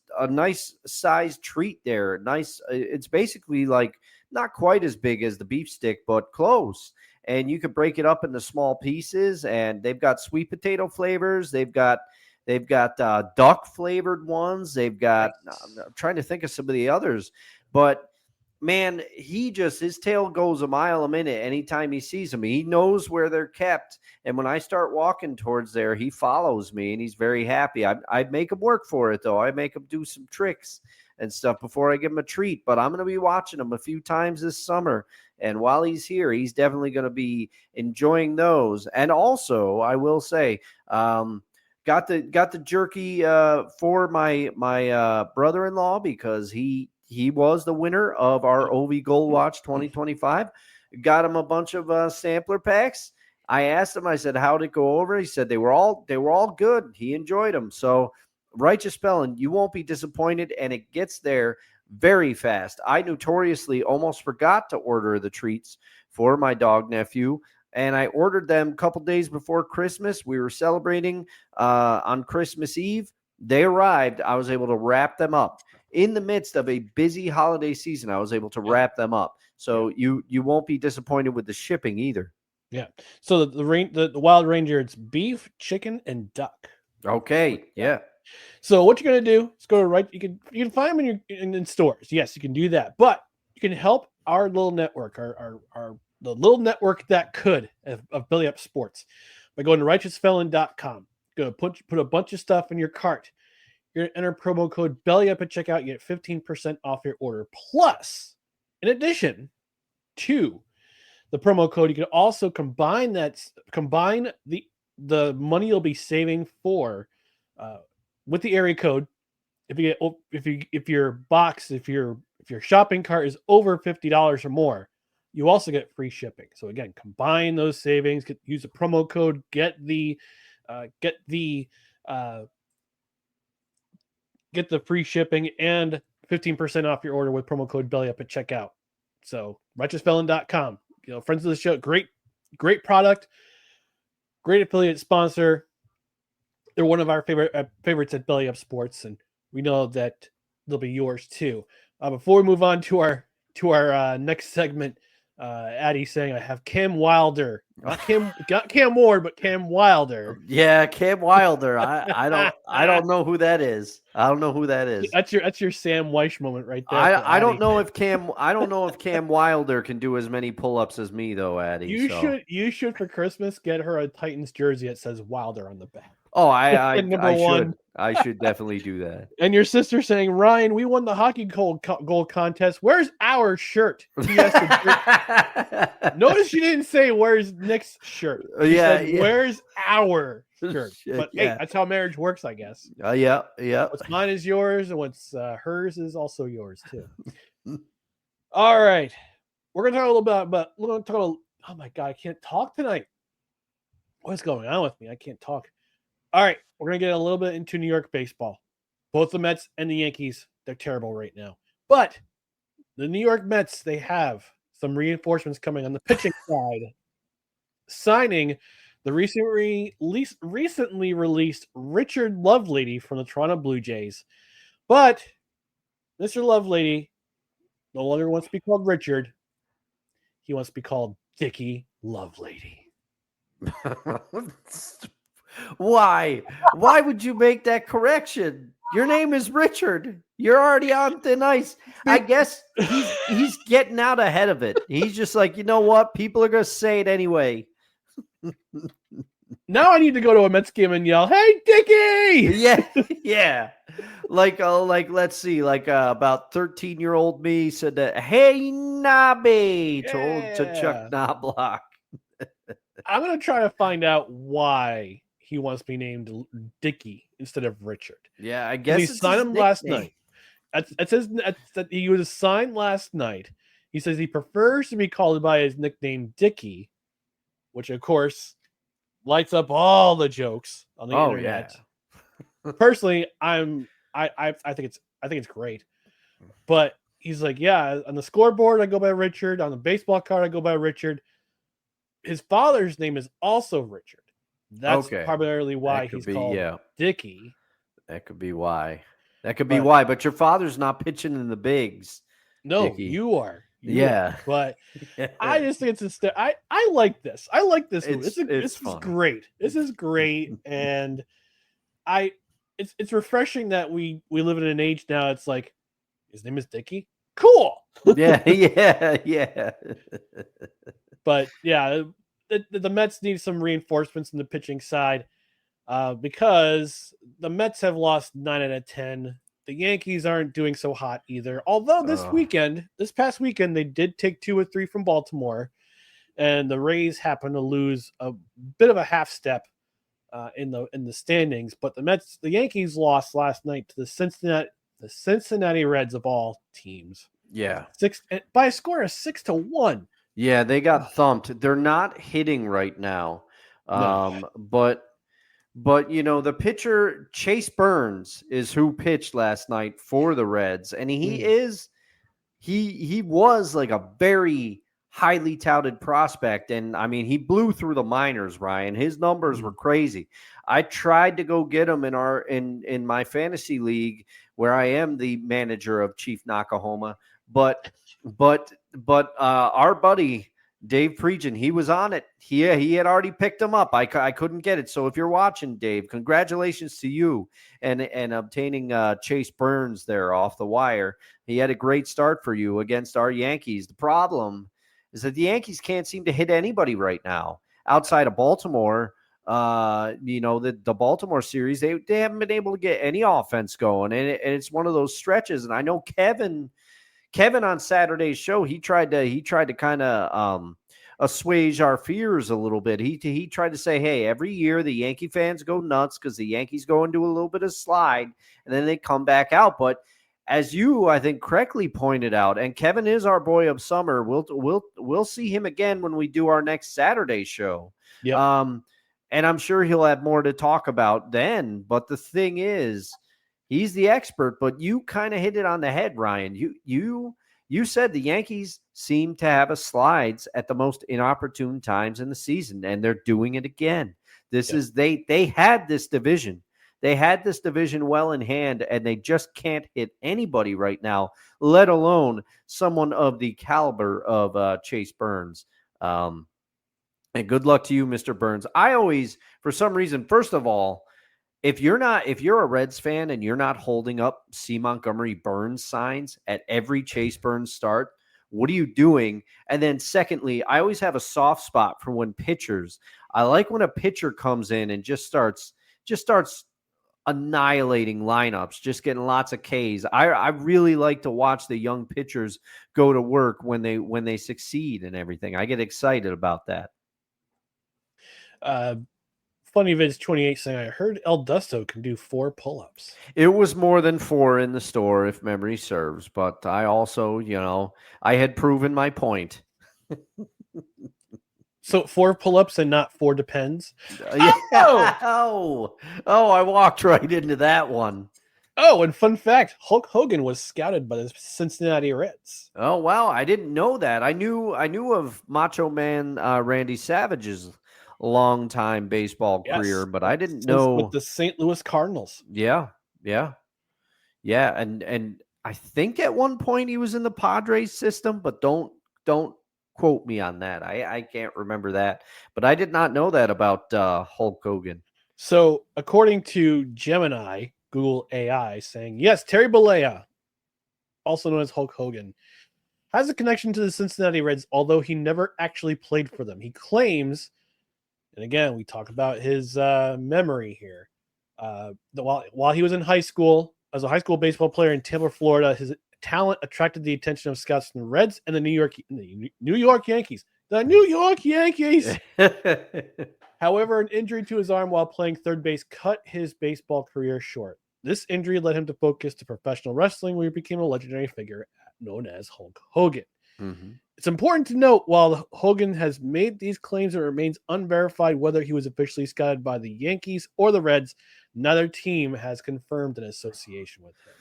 sized treat there. Nice. It's basically like not quite as big as the beef stick, but close. And you could break it up into small pieces, and they've got sweet potato flavors. They've got duck flavored ones. They've got, I'm trying to think of some of the others, but man, his tail goes a mile a minute anytime he sees them. He knows where they're kept. And when I start walking towards there, he follows me and he's very happy. I make him work for it though. I make him do some tricks and stuff before I give him a treat, but I'm going to be watching him a few times this summer. And while he's here, he's definitely going to be enjoying those. And also I will say, got the jerky for my brother-in-law because he was the winner of our OV Gold Watch 2025. Got him a bunch of sampler packs. I asked him, I said, how'd it go over? He said they were all good. He enjoyed them. So Righteous Felon, you won't be disappointed, and it gets there very fast. I notoriously almost forgot to order the treats for my dog nephew, and I ordered them a couple days before Christmas. We were celebrating on Christmas Eve. They arrived. I was able to wrap them up. In the midst of a busy holiday season, I was able to wrap them up. So you won't be disappointed with the shipping either. Yeah. So the Wild Ranger, it's beef, chicken, and duck. Okay. Yeah. So what you're gonna do is go to You can find them in stores. Yes, you can do that. But you can help our little network, the little network that could of Belly Up Sports by going to righteousfelon.com. Go put a bunch of stuff in your cart. You're going to enter promo code BELLYUP at checkout. You get 15% off your order. Plus, in addition to the promo code, you can also combine the money you'll be saving for with the area code. If your shopping cart is over $50 or more, you also get free shipping. So again, combine those savings, use the promo code, get the free shipping and 15% off your order with promo code BELLYUP at checkout. So righteousfelon.com, friends of the show, great product, great affiliate sponsor. They're one of our favorites at Belly Up Sports, and we know that they'll be yours too. Before we move on to our next segment, Addie saying I have Cam Wilder, not Cam Ward, but Cam Wilder. Yeah, Cam Wilder. I don't know who that is. I don't know who that is. That's your Sam Weish moment right there. I don't know if Cam Wilder can do as many pull-ups as me though, Addie. You should for Christmas get her a Titans jersey that says Wilder on the back. Oh, I Number one. I should definitely do that. And your sister saying, Ryan, we won the hockey goal contest. Where's our shirt? Notice she didn't say, where's Nick's shirt? She said, where's our shirt? But hey, that's how marriage works, I guess. Yeah. What's mine is yours, and what's hers is also yours, too. All right. We're going to talk a little bit about, oh my God, I can't talk tonight. What's going on with me? I can't talk. All right, we're going to get a little bit into New York baseball. Both the Mets and the Yankees, they're terrible right now. But the New York Mets, they have some reinforcements coming on the pitching side, signing the recently released Richard Lovelady from the Toronto Blue Jays. But Mr. Lovelady no longer wants to be called Richard. He wants to be called Dickie Lovelady. Why? Why would you make that correction? Your name is Richard. You're already on thin ice. I guess he's getting out ahead of it. He's just like, you know what? People are going to say it anyway. Now I need to go to a Mets game and yell, "Hey, Dickie!" Yeah. Like let's see, about 13-year-old me said that, "Hey, Nobby," to Chuck Knobloch. I'm going to try to find out why he wants to be named Dickie instead of Richard. Yeah, I guess he signed him last night. It says that he was signed last night. He says he prefers to be called by his nickname Dickie, which of course lights up all the jokes on the internet. Yeah. Personally, I think it's great. But he's like, yeah, on the scoreboard I go by Richard, on the baseball card I go by Richard. His father's name is also Richard. That's primarily why he's called Dickie. That could be why. Why. But your father's not pitching in the bigs. No, Dickie. You are. Yeah. But I just think it's I like this. I like this movie. This is great. This is great. And it's refreshing that we live in an age now. It's like, his name is Dickie. Cool. Yeah. But yeah, the Mets need some reinforcements in the pitching side because the Mets have lost 9 out of 10. The Yankees aren't doing so hot either. Although this past weekend, they did take 2 or 3 from Baltimore, and the Rays happened to lose a bit of a half step in the standings. But the Yankees lost last night to the Cincinnati Reds of all teams. Yeah, by a score of 6-1. Yeah, they got thumped. They're not hitting right now. No. But you know, the pitcher Chase Burns is who pitched last night for the Reds, and he was like a very highly touted prospect, and I mean, he blew through the minors, Ryan. His numbers were crazy. I tried to go get him in my fantasy league where I am the manager of Chief Nakahoma, but our buddy Dave Pregan, he was on it. He had already picked him up. I couldn't get it. So if you're watching, Dave, congratulations to you and obtaining Chase Burns there off the wire. He had a great start for you against our Yankees. The problem is that the Yankees can't seem to hit anybody right now outside of Baltimore. The Baltimore series, they haven't been able to get any offense going, and it's one of those stretches. And I know Kevin on Saturday's show, he tried to kind of assuage our fears a little bit. He tried to say, hey, every year the Yankee fans go nuts because the Yankees go into a little bit of slide and then they come back out. But as you, I think, correctly pointed out, and Kevin is our boy of summer. We'll see him again when we do our next Saturday show. Yep. And I'm sure he'll have more to talk about then. But the thing is, he's the expert, but you kind of hit it on the head, Ryan. You said the Yankees seem to have a slides at the most inopportune times in the season, and they're doing it again. They had this division. They had this division well in hand, and they just can't hit anybody right now, let alone someone of the caliber of Chase Burns. And good luck to you, Mr. Burns. I always, for some reason, first of all, if you're a Reds fan and you're not holding up C. Montgomery Burns signs at every Chase Burns start, what are you doing? And then secondly, I always have a soft spot for when pitchers, I like when a pitcher comes in and just starts just starts annihilating lineups, just getting lots of Ks. I really like to watch the young pitchers go to work when they succeed and everything. I get excited about that. Funny Vids 28 saying, I heard El Dusto can do 4 pull-ups. It was more than 4 in the store, if memory serves, but I also, I had proven my point. So 4 pull-ups and not 4 depends. Yeah. Oh, I walked right into that one. Oh, and fun fact, Hulk Hogan was scouted by the Cincinnati Reds. Oh, wow. I didn't know that. I knew of Macho Man Randy Savage's long-time baseball career, but I didn't know with the St. Louis Cardinals. Yeah. And I think at one point he was in the Padres system, but don't quote me on that. I can't remember that, but I did not know that about Hulk Hogan. So according to Gemini, Google AI, saying, yes, Terry Bollea, also known as Hulk Hogan, has a connection to the Cincinnati Reds, although he never actually played for them. He claims, and again, we talk about his memory here, while he was in high school, as a high school baseball player in Tampa, Florida, his talent attracted the attention of scouts from the Reds and the New York Yankees. The New York Yankees! However, an injury to his arm while playing third base cut his baseball career short. This injury led him to focus to professional wrestling, where he became a legendary figure known as Hulk Hogan. Mm-hmm. It's important to note, while Hogan has made these claims, it remains unverified whether he was officially scouted by the Yankees or the Reds. Neither team has confirmed an association with him.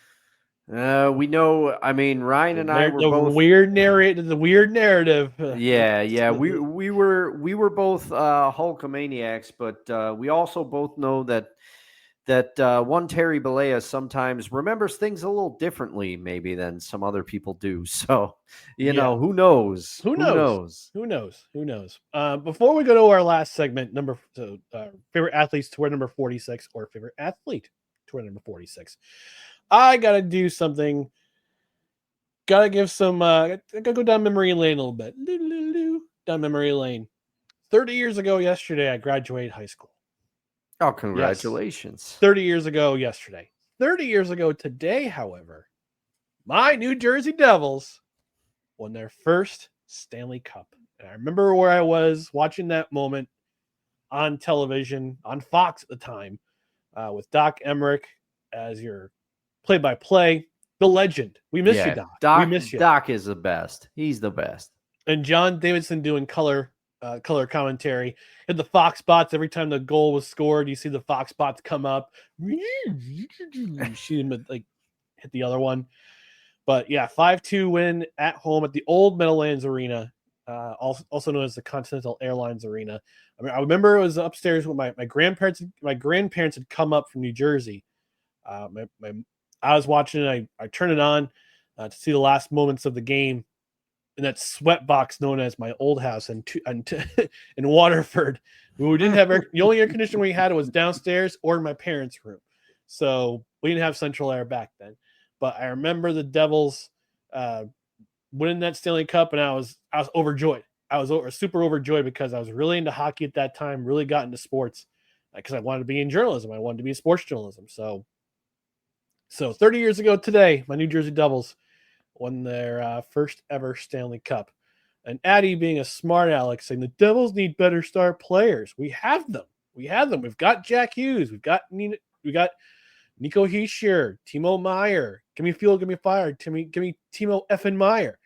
We know. I mean, Ryan and I were both weird narrative. The weird narrative. Yeah. We were both Hulkamaniacs, but we also both know that one Terry Bollea sometimes remembers things a little differently, maybe than some other people do. So you know, who knows? Who knows? Before we go to our last segment, favorite athletes tour number 46, or favorite athlete tour number 46. I gotta do something. Gotta give some. Gotta go down memory lane a little bit. Down memory lane. 30 years ago yesterday, I graduated high school. Oh, congratulations! Yes. 30 years ago yesterday. 30 years ago today, however, my New Jersey Devils won their first Stanley Cup. And I remember where I was watching that moment on television, on Fox at the time, with Doc Emmerich as your play-by-play, the legend. We miss you, Doc. We miss you. Doc is the best. He's the best. And John Davidson doing color commentary. Hit the Fox spots every time the goal was scored. You see the Fox spots come up. See him hit the other one. But yeah, 5-2 win at home at the old Meadowlands Arena, also known as the Continental Airlines Arena. I mean, I remember it was upstairs when my grandparents had come up from New Jersey. I was watching it. I turned it on to see the last moments of the game in that sweat box known as my old house in Waterford. We didn't have the only air conditioning we had was downstairs or in my parents' room. So we didn't have central air back then. But I remember the Devils winning that Stanley Cup, and I was overjoyed. I was super overjoyed because I was really into hockey at that time, really got into sports because I wanted to be in journalism. I wanted to be in sports journalism. So 30 years ago today, my New Jersey Devils won their first ever Stanley Cup. And Addy, being a smart aleck, saying the Devils need better star players. We have them. We've got Jack Hughes. We got Nico Hischier, Timo Meyer. Give me fuel, give me fire. Give me Timo effing Meyer.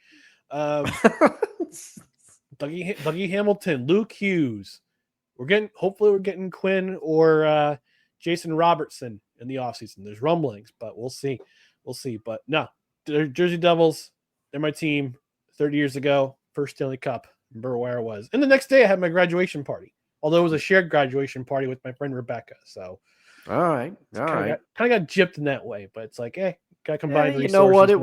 Dougie Hamilton, Luke Hughes. Hopefully we're getting Quinn or Jason Robertson in the offseason. There's rumblings, but we'll see. But no, the Jersey Devils, they're my team. 30 years ago, first Stanley Cup. Remember where I was. And the next day I had my graduation party, although it was a shared graduation party with my friend Rebecca. So all right. Kind of got gypped in that way, but it's like, hey, got combined resources. You know what? It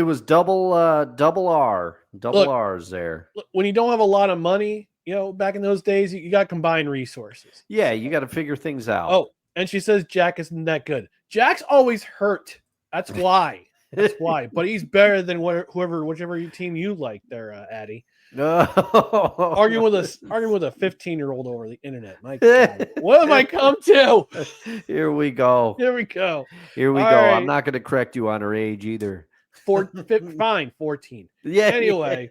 was double R's there. Look, when you don't have a lot of money, back in those days, you got combined resources. Yeah, you got to figure things out. Oh, and she says Jack isn't that good. Jack's always hurt. That's why. But he's better than whichever team you like there, Addy. No. Arguing with a 15-year-old over the internet. My God, what have I come to? Here we go. Here we go. Here we All go. right. I'm not going to correct you on her age either. Fine, 14. Yeah. Anyway,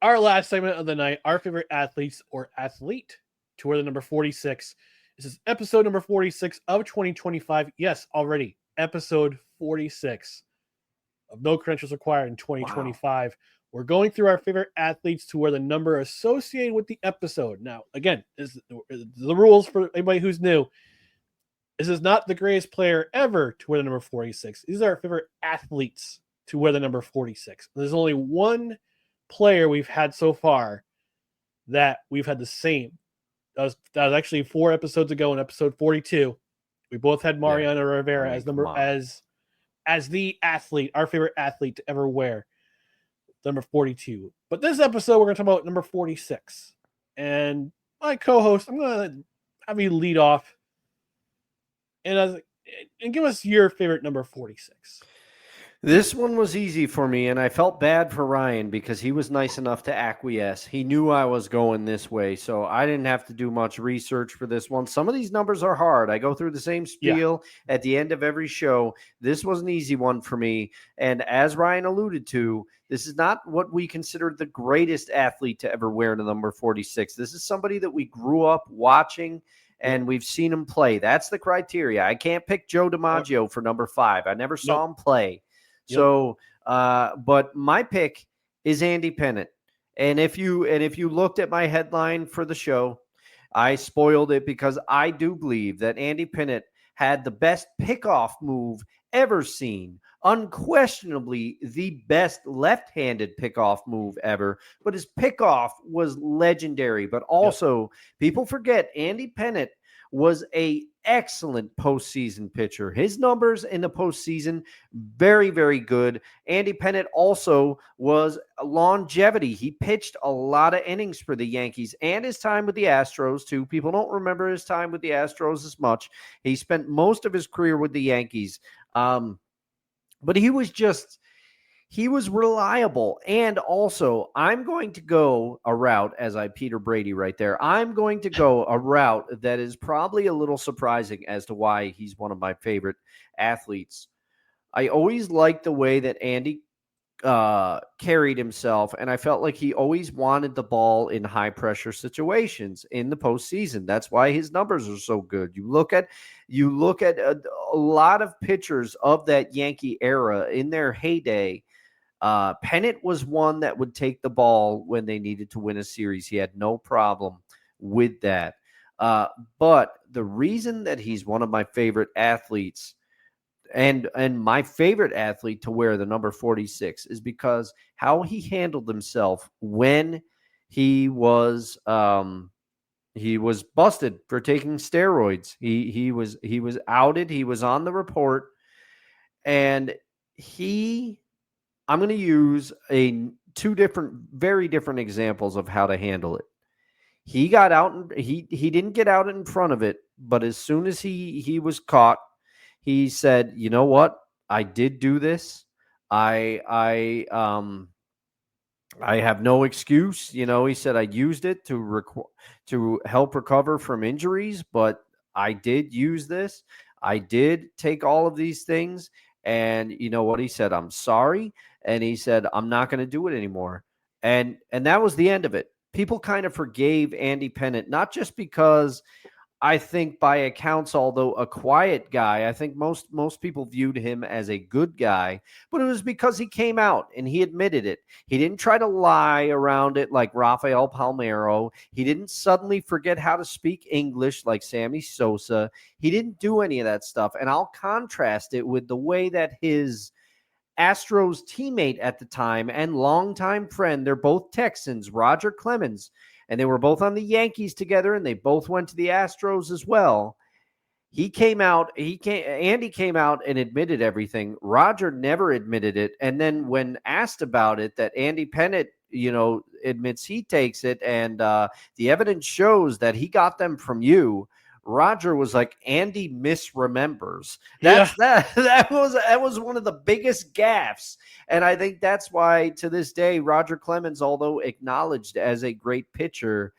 our last segment of the night, our favorite athletes or athlete to wear the number 46. This is episode number 46 of 2025. Yes, already episode 46 of No Credentials Required in 2025. Wow. We're going through our favorite athletes to wear the number associated with the episode. Now, again, this is the rules for anybody who's new. This is not the greatest player ever to wear the number 46. These are our favorite athletes to wear the number 46. There's only one player we've had so far that we've had the same. That was actually 4 episodes ago in episode 42. We both had Mariano Rivera as the athlete, our favorite athlete to ever wear number 42. But this episode, we're going to talk about number 46. And my co-host, I'm going to have you lead off and give us your favorite number 46. This one was easy for me, and I felt bad for Ryan because he was nice enough to acquiesce. He knew I was going this way, so I didn't have to do much research for this one. Some of these numbers are hard. I go through the same spiel at the end of every show. This was an easy one for me, and as Ryan alluded to, this is not what we consider the greatest athlete to ever wear the number 46. This is somebody that we grew up watching, and we've seen him play. That's the criteria. I can't pick Joe DiMaggio for number 5. I never saw him play. So, but my pick is Andy Pettitte. And if you looked at my headline for the show, I spoiled it because I do believe that Andy Pettitte had the best pickoff move ever seen. Unquestionably the best left-handed pickoff move ever, but his pickoff was legendary. But also, people forget Andy Pettitte was a excellent postseason pitcher. His numbers in the postseason, very, very good. Andy Pettitte also was longevity. He pitched a lot of innings for the Yankees and his time with the Astros, too. People don't remember his time with the Astros as much. He spent most of his career with the Yankees. But he was reliable. And also, I'm going to go a route, as I Peter Brady right there, I'm going to go a route that is probably a little surprising as to why he's one of my favorite athletes. I always liked the way that Andy carried himself, and I felt like he always wanted the ball in high-pressure situations in the postseason. That's why his numbers are so good. You look at a lot of pitchers of that Yankee era in their heyday. Pettitte was one that would take the ball when they needed to win a series. He had no problem with that. But the reason that he's one of my favorite athletes and my favorite athlete to wear the number 46 is because how he handled himself when he was busted for taking steroids. He was outed. He was on the report, and I'm going to use two very different examples of how to handle it. He got out and he didn't get out in front of it, but as soon as he was caught, he said, "You know what? I did do this. I have no excuse." You know, he said, "I used it to help recover from injuries, but I did use this. I did take all of these things." And you know what he said? "I'm sorry." And he said, "I'm not going to do it anymore." And that was the end of it. People kind of forgave Andy Pettitte, not just because I think by accounts, although a quiet guy, I think most people viewed him as a good guy, but it was because he came out and he admitted it. He didn't try to lie around it like Rafael Palmeiro. He didn't suddenly forget how to speak English like Sammy Sosa. He didn't do any of that stuff. And I'll contrast it with the way that his Astros teammate at the time and longtime friend, they're both Texans, Roger Clemens, and they were both on the Yankees together, and they both went to the Astros as well. Andy came out and admitted everything. Roger never admitted it. And then when asked about it, that Andy Pettitte, admits he takes it, and the evidence shows that he got them from you. Roger was like, Andy misremembers. That was one of the biggest gaffes. And I think that's why to this day, Roger Clemens, although acknowledged as a great pitcher,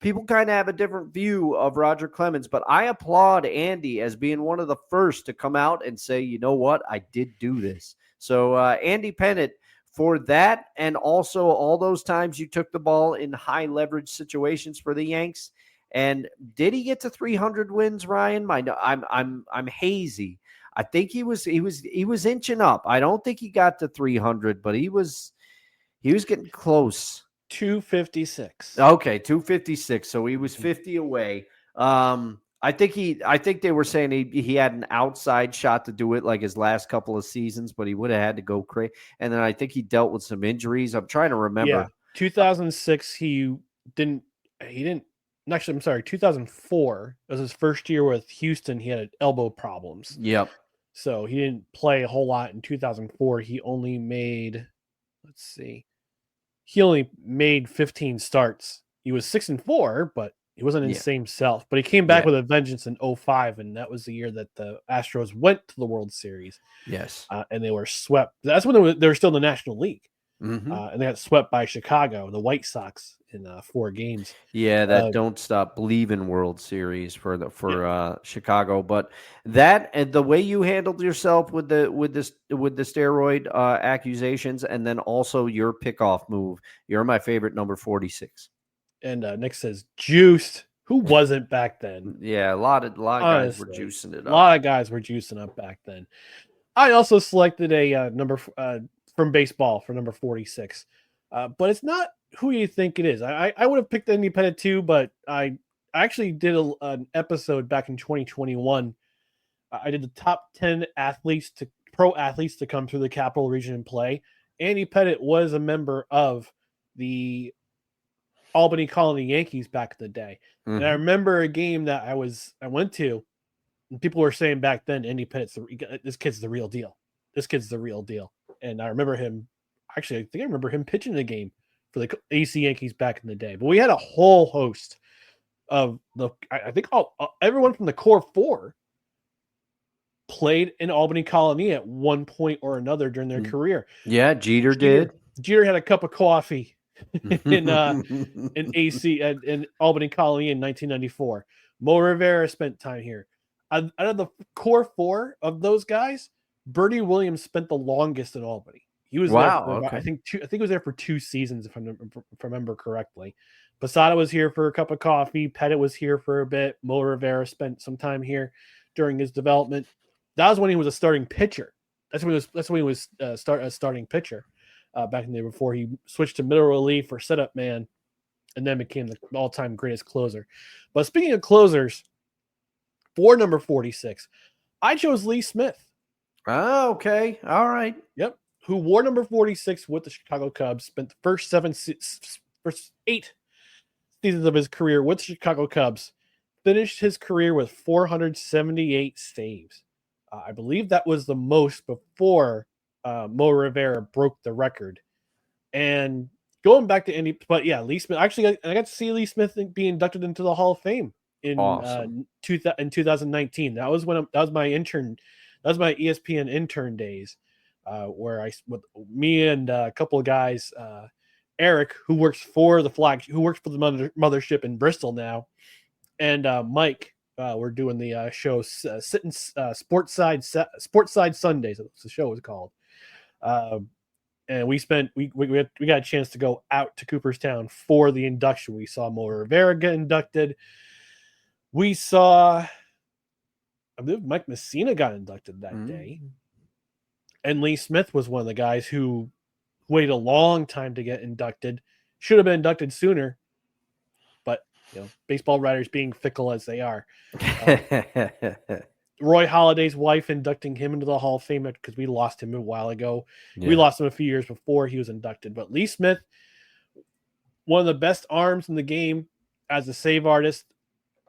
people kind of have a different view of Roger Clemens. But I applaud Andy as being one of the first to come out and say, you know what, I did do this. So Andy Pettitte, for that, and also all those times you took the ball in high leverage situations for the Yanks. And did he get to 300 wins, Ryan? I'm hazy. I think he was inching up. I don't think he got to 300, but he was getting close. 256. Okay, 256. So he was 50 away. I think they were saying he had an outside shot to do it like his last couple of seasons, but he would have had to go crazy. And then I think he dealt with some injuries. I'm trying to remember. Yeah, 2006 he didn't. Actually, I'm sorry. 2004 was his first year with Houston. He had elbow problems. Yep. So he didn't play a whole lot in 2004. He only made, he only made 15 starts. He was 6-4, but he wasn't his same self. But he came back with a vengeance in 2005, and that was the year that the Astros went to the World Series. Yes. And they were swept. That's when they were still in the National League. Mm-hmm. And they got swept by Chicago, the White Sox, in 4 games. Yeah, that Don't Stop Believing World Series for Chicago. But that and the way you handled yourself with the steroid accusations, and then also your pickoff move. You're my favorite, number 46. And Nick says juiced. Who wasn't back then? Yeah, a lot of guys were juicing it up. A lot of guys were juicing up back then. I also selected a number from baseball for number 46, but it's not who you think it is. I would have picked Andy Pettitte too, but I actually did an episode back in 2021. I did the top 10 pro athletes to come through the Capital Region and play. Andy Pettitte was a member of the Albany Colony Yankees back in the day. Mm-hmm. And I remember a game that I went to, and people were saying back then, Andy Pettitte's this kid's the real deal. This kid's the real deal. And I remember him, actually, I think I remember him pitching the game for the AC Yankees back in the day. But we had a whole host of I think everyone from the core 4 played in Albany Colony at one point or another during their career. Yeah, Jeter did. Jeter had a cup of coffee in AC in Albany Colony in 1994. Mo Rivera spent time here. Out of the core 4 of those guys, Bertie Williams spent the longest in Albany. He was there for, I think he was there for 2 seasons, if I remember correctly. Posada was here for a cup of coffee. Pettitte was here for a bit. Mo Rivera spent some time here during his development. That was when he was a starting pitcher. That's when he was a starting pitcher back in the day, before he switched to middle relief or setup man, and then became the all-time greatest closer. But speaking of closers, for number 46, I chose Lee Smith. Oh, okay. All right. Yep. Who wore number 46 with the Chicago Cubs, spent the first 8 seasons of his career with the Chicago Cubs, finished his career with 478 saves. I believe that was the most before Mo Rivera broke the record. And going back to Andy, but yeah, Lee Smith. Actually, I got to see Lee Smith be inducted into the Hall of Fame in 2019. That was my intern. That was my ESPN intern days, where with me and a couple of guys, Eric, who works for the mothership in Bristol now, and Mike, we're doing the show Sportside Sundays. That's the show was called. And we got a chance to go out to Cooperstown for the induction. We saw Mo Rivera get inducted. We saw, I believe, Mike Messina got inducted that day. And Lee Smith was one of the guys who waited a long time to get inducted. Should have been inducted sooner. But, baseball writers being fickle as they are. Roy Halladay's wife inducting him into the Hall of Fame because we lost him a while ago. Yeah. We lost him a few years before he was inducted. But Lee Smith, one of the best arms in the game as a save artist,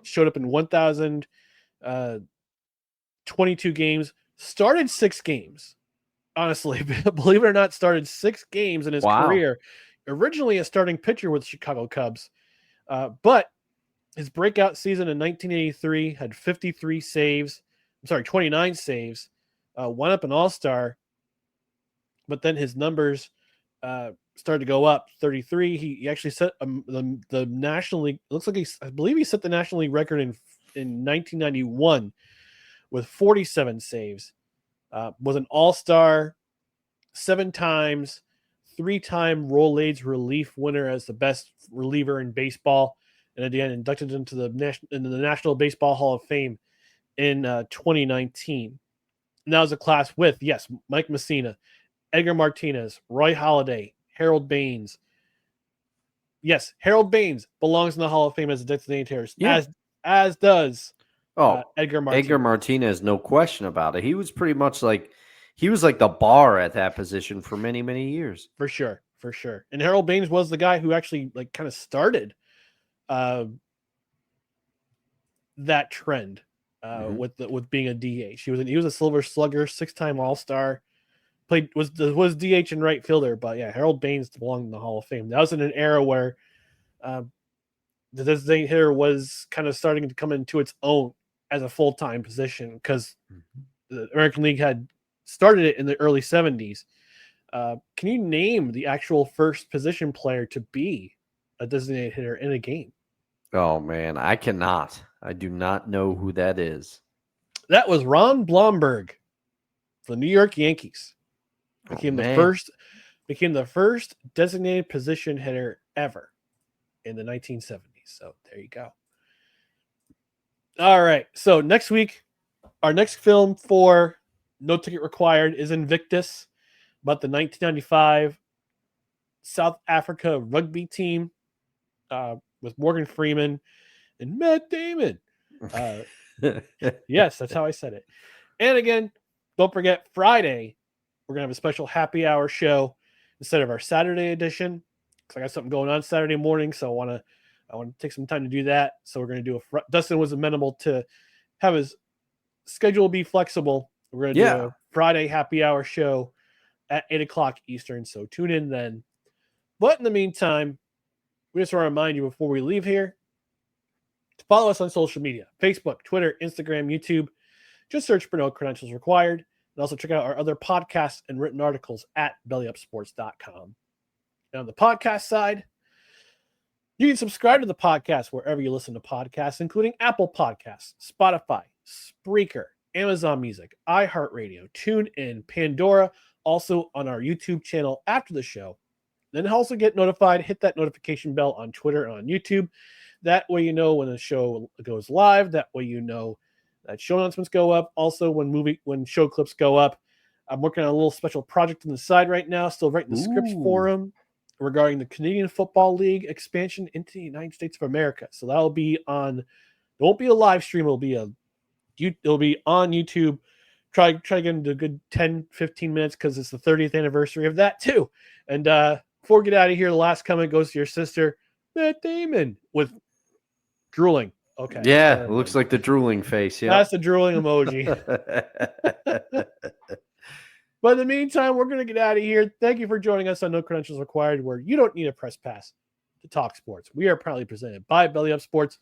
showed up in 1,022 games, started 6 games. Honestly, believe it or not, started 6 games in his career. Originally a starting pitcher with the Chicago Cubs, but His breakout season in 1983 had 53 saves. 29 saves. Wound up an All-Star, but then his numbers started to go up. 33. He actually set the National League. Looks like I believe he set the National League record in 1991 with 47 saves. Was an All-Star 7 times, 3-time Rolaids relief winner as the best reliever in baseball, and again inducted into the National Baseball Hall of Fame in 2019. And that was a class with, yes, Mike Messina, Edgar Martinez, Roy Halladay, Harold Baines. Yes, Harold Baines belongs in the Hall of Fame as a designated hitter, as does Edgar Martinez. Edgar Martinez, no question about it. He was pretty much like the bar at that position for many, many years. For sure. And Harold Baines was the guy who actually kind of started that trend with being a DH. He was a Silver Slugger, 6-time All-Star. Was DH and right fielder, but yeah, Harold Baines belonged in the Hall of Fame. That was in an era where the designated hitter was kind of starting to come into its own as a full-time position because the American League had started it in the early 70s. Can you name the actual first position player to be a designated hitter in a game? Oh, man, I cannot. I do not know who that is. That was Ron Blomberg for the New York Yankees. Became the first designated position hitter ever in the 1970s. So there you go. All right. So next week, our next film for No Ticket Required is Invictus, about the 1995 South Africa rugby team with Morgan Freeman and Matt Damon. Yes, that's how I said it. And again, don't forget Friday, we're going to have a special happy hour show instead of our Saturday edition. Because I got something going on Saturday morning, so I want to take some time to do that. So we're going to do Dustin was amenable to have his schedule be flexible. We're going to do a Friday happy hour show at 8 o'clock Eastern. So tune in then. But in the meantime, we just want to remind you before we leave here to follow us on social media: Facebook, Twitter, Instagram, YouTube. Just search for No Credentials Required. And also check out our other podcasts and written articles at bellyupsports.com. And on the podcast side, you can subscribe to the podcast wherever you listen to podcasts, including Apple Podcasts, Spotify, Spreaker, Amazon Music, iHeartRadio, TuneIn, Pandora, also on our YouTube channel after the show. Then also get notified, hit that notification bell on Twitter and on YouTube. That way you know when the show goes live. That way you know that show announcements go up. Also, when show clips go up. I'm working on a little special project on the side right now, still writing the scripts for them regarding the Canadian Football League expansion into the United States of America. So that'll be on. It won't be a live stream. It'll be on YouTube. Try to get into a good 10, 15 minutes because it's the 30th anniversary of that too. And before we get out of here, the last comment goes to your sister, Matt Damon, with drooling. Okay. Yeah, it looks like the drooling face. Yeah, that's the drooling emoji. But in the meantime, we're going to get out of here. Thank you for joining us on No Credentials Required, where you don't need a press pass to talk sports. We are proudly presented by Belly Up Sports.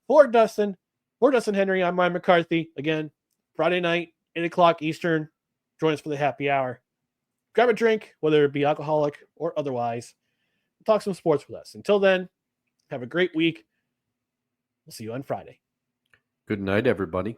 For Dustin Henry, I'm Ryan McCarthy. Again, Friday night, 8 o'clock Eastern. Join us for the happy hour. Grab a drink, whether it be alcoholic or otherwise. Talk some sports with us. Until then, have a great week. We'll see you on Friday. Good night, everybody.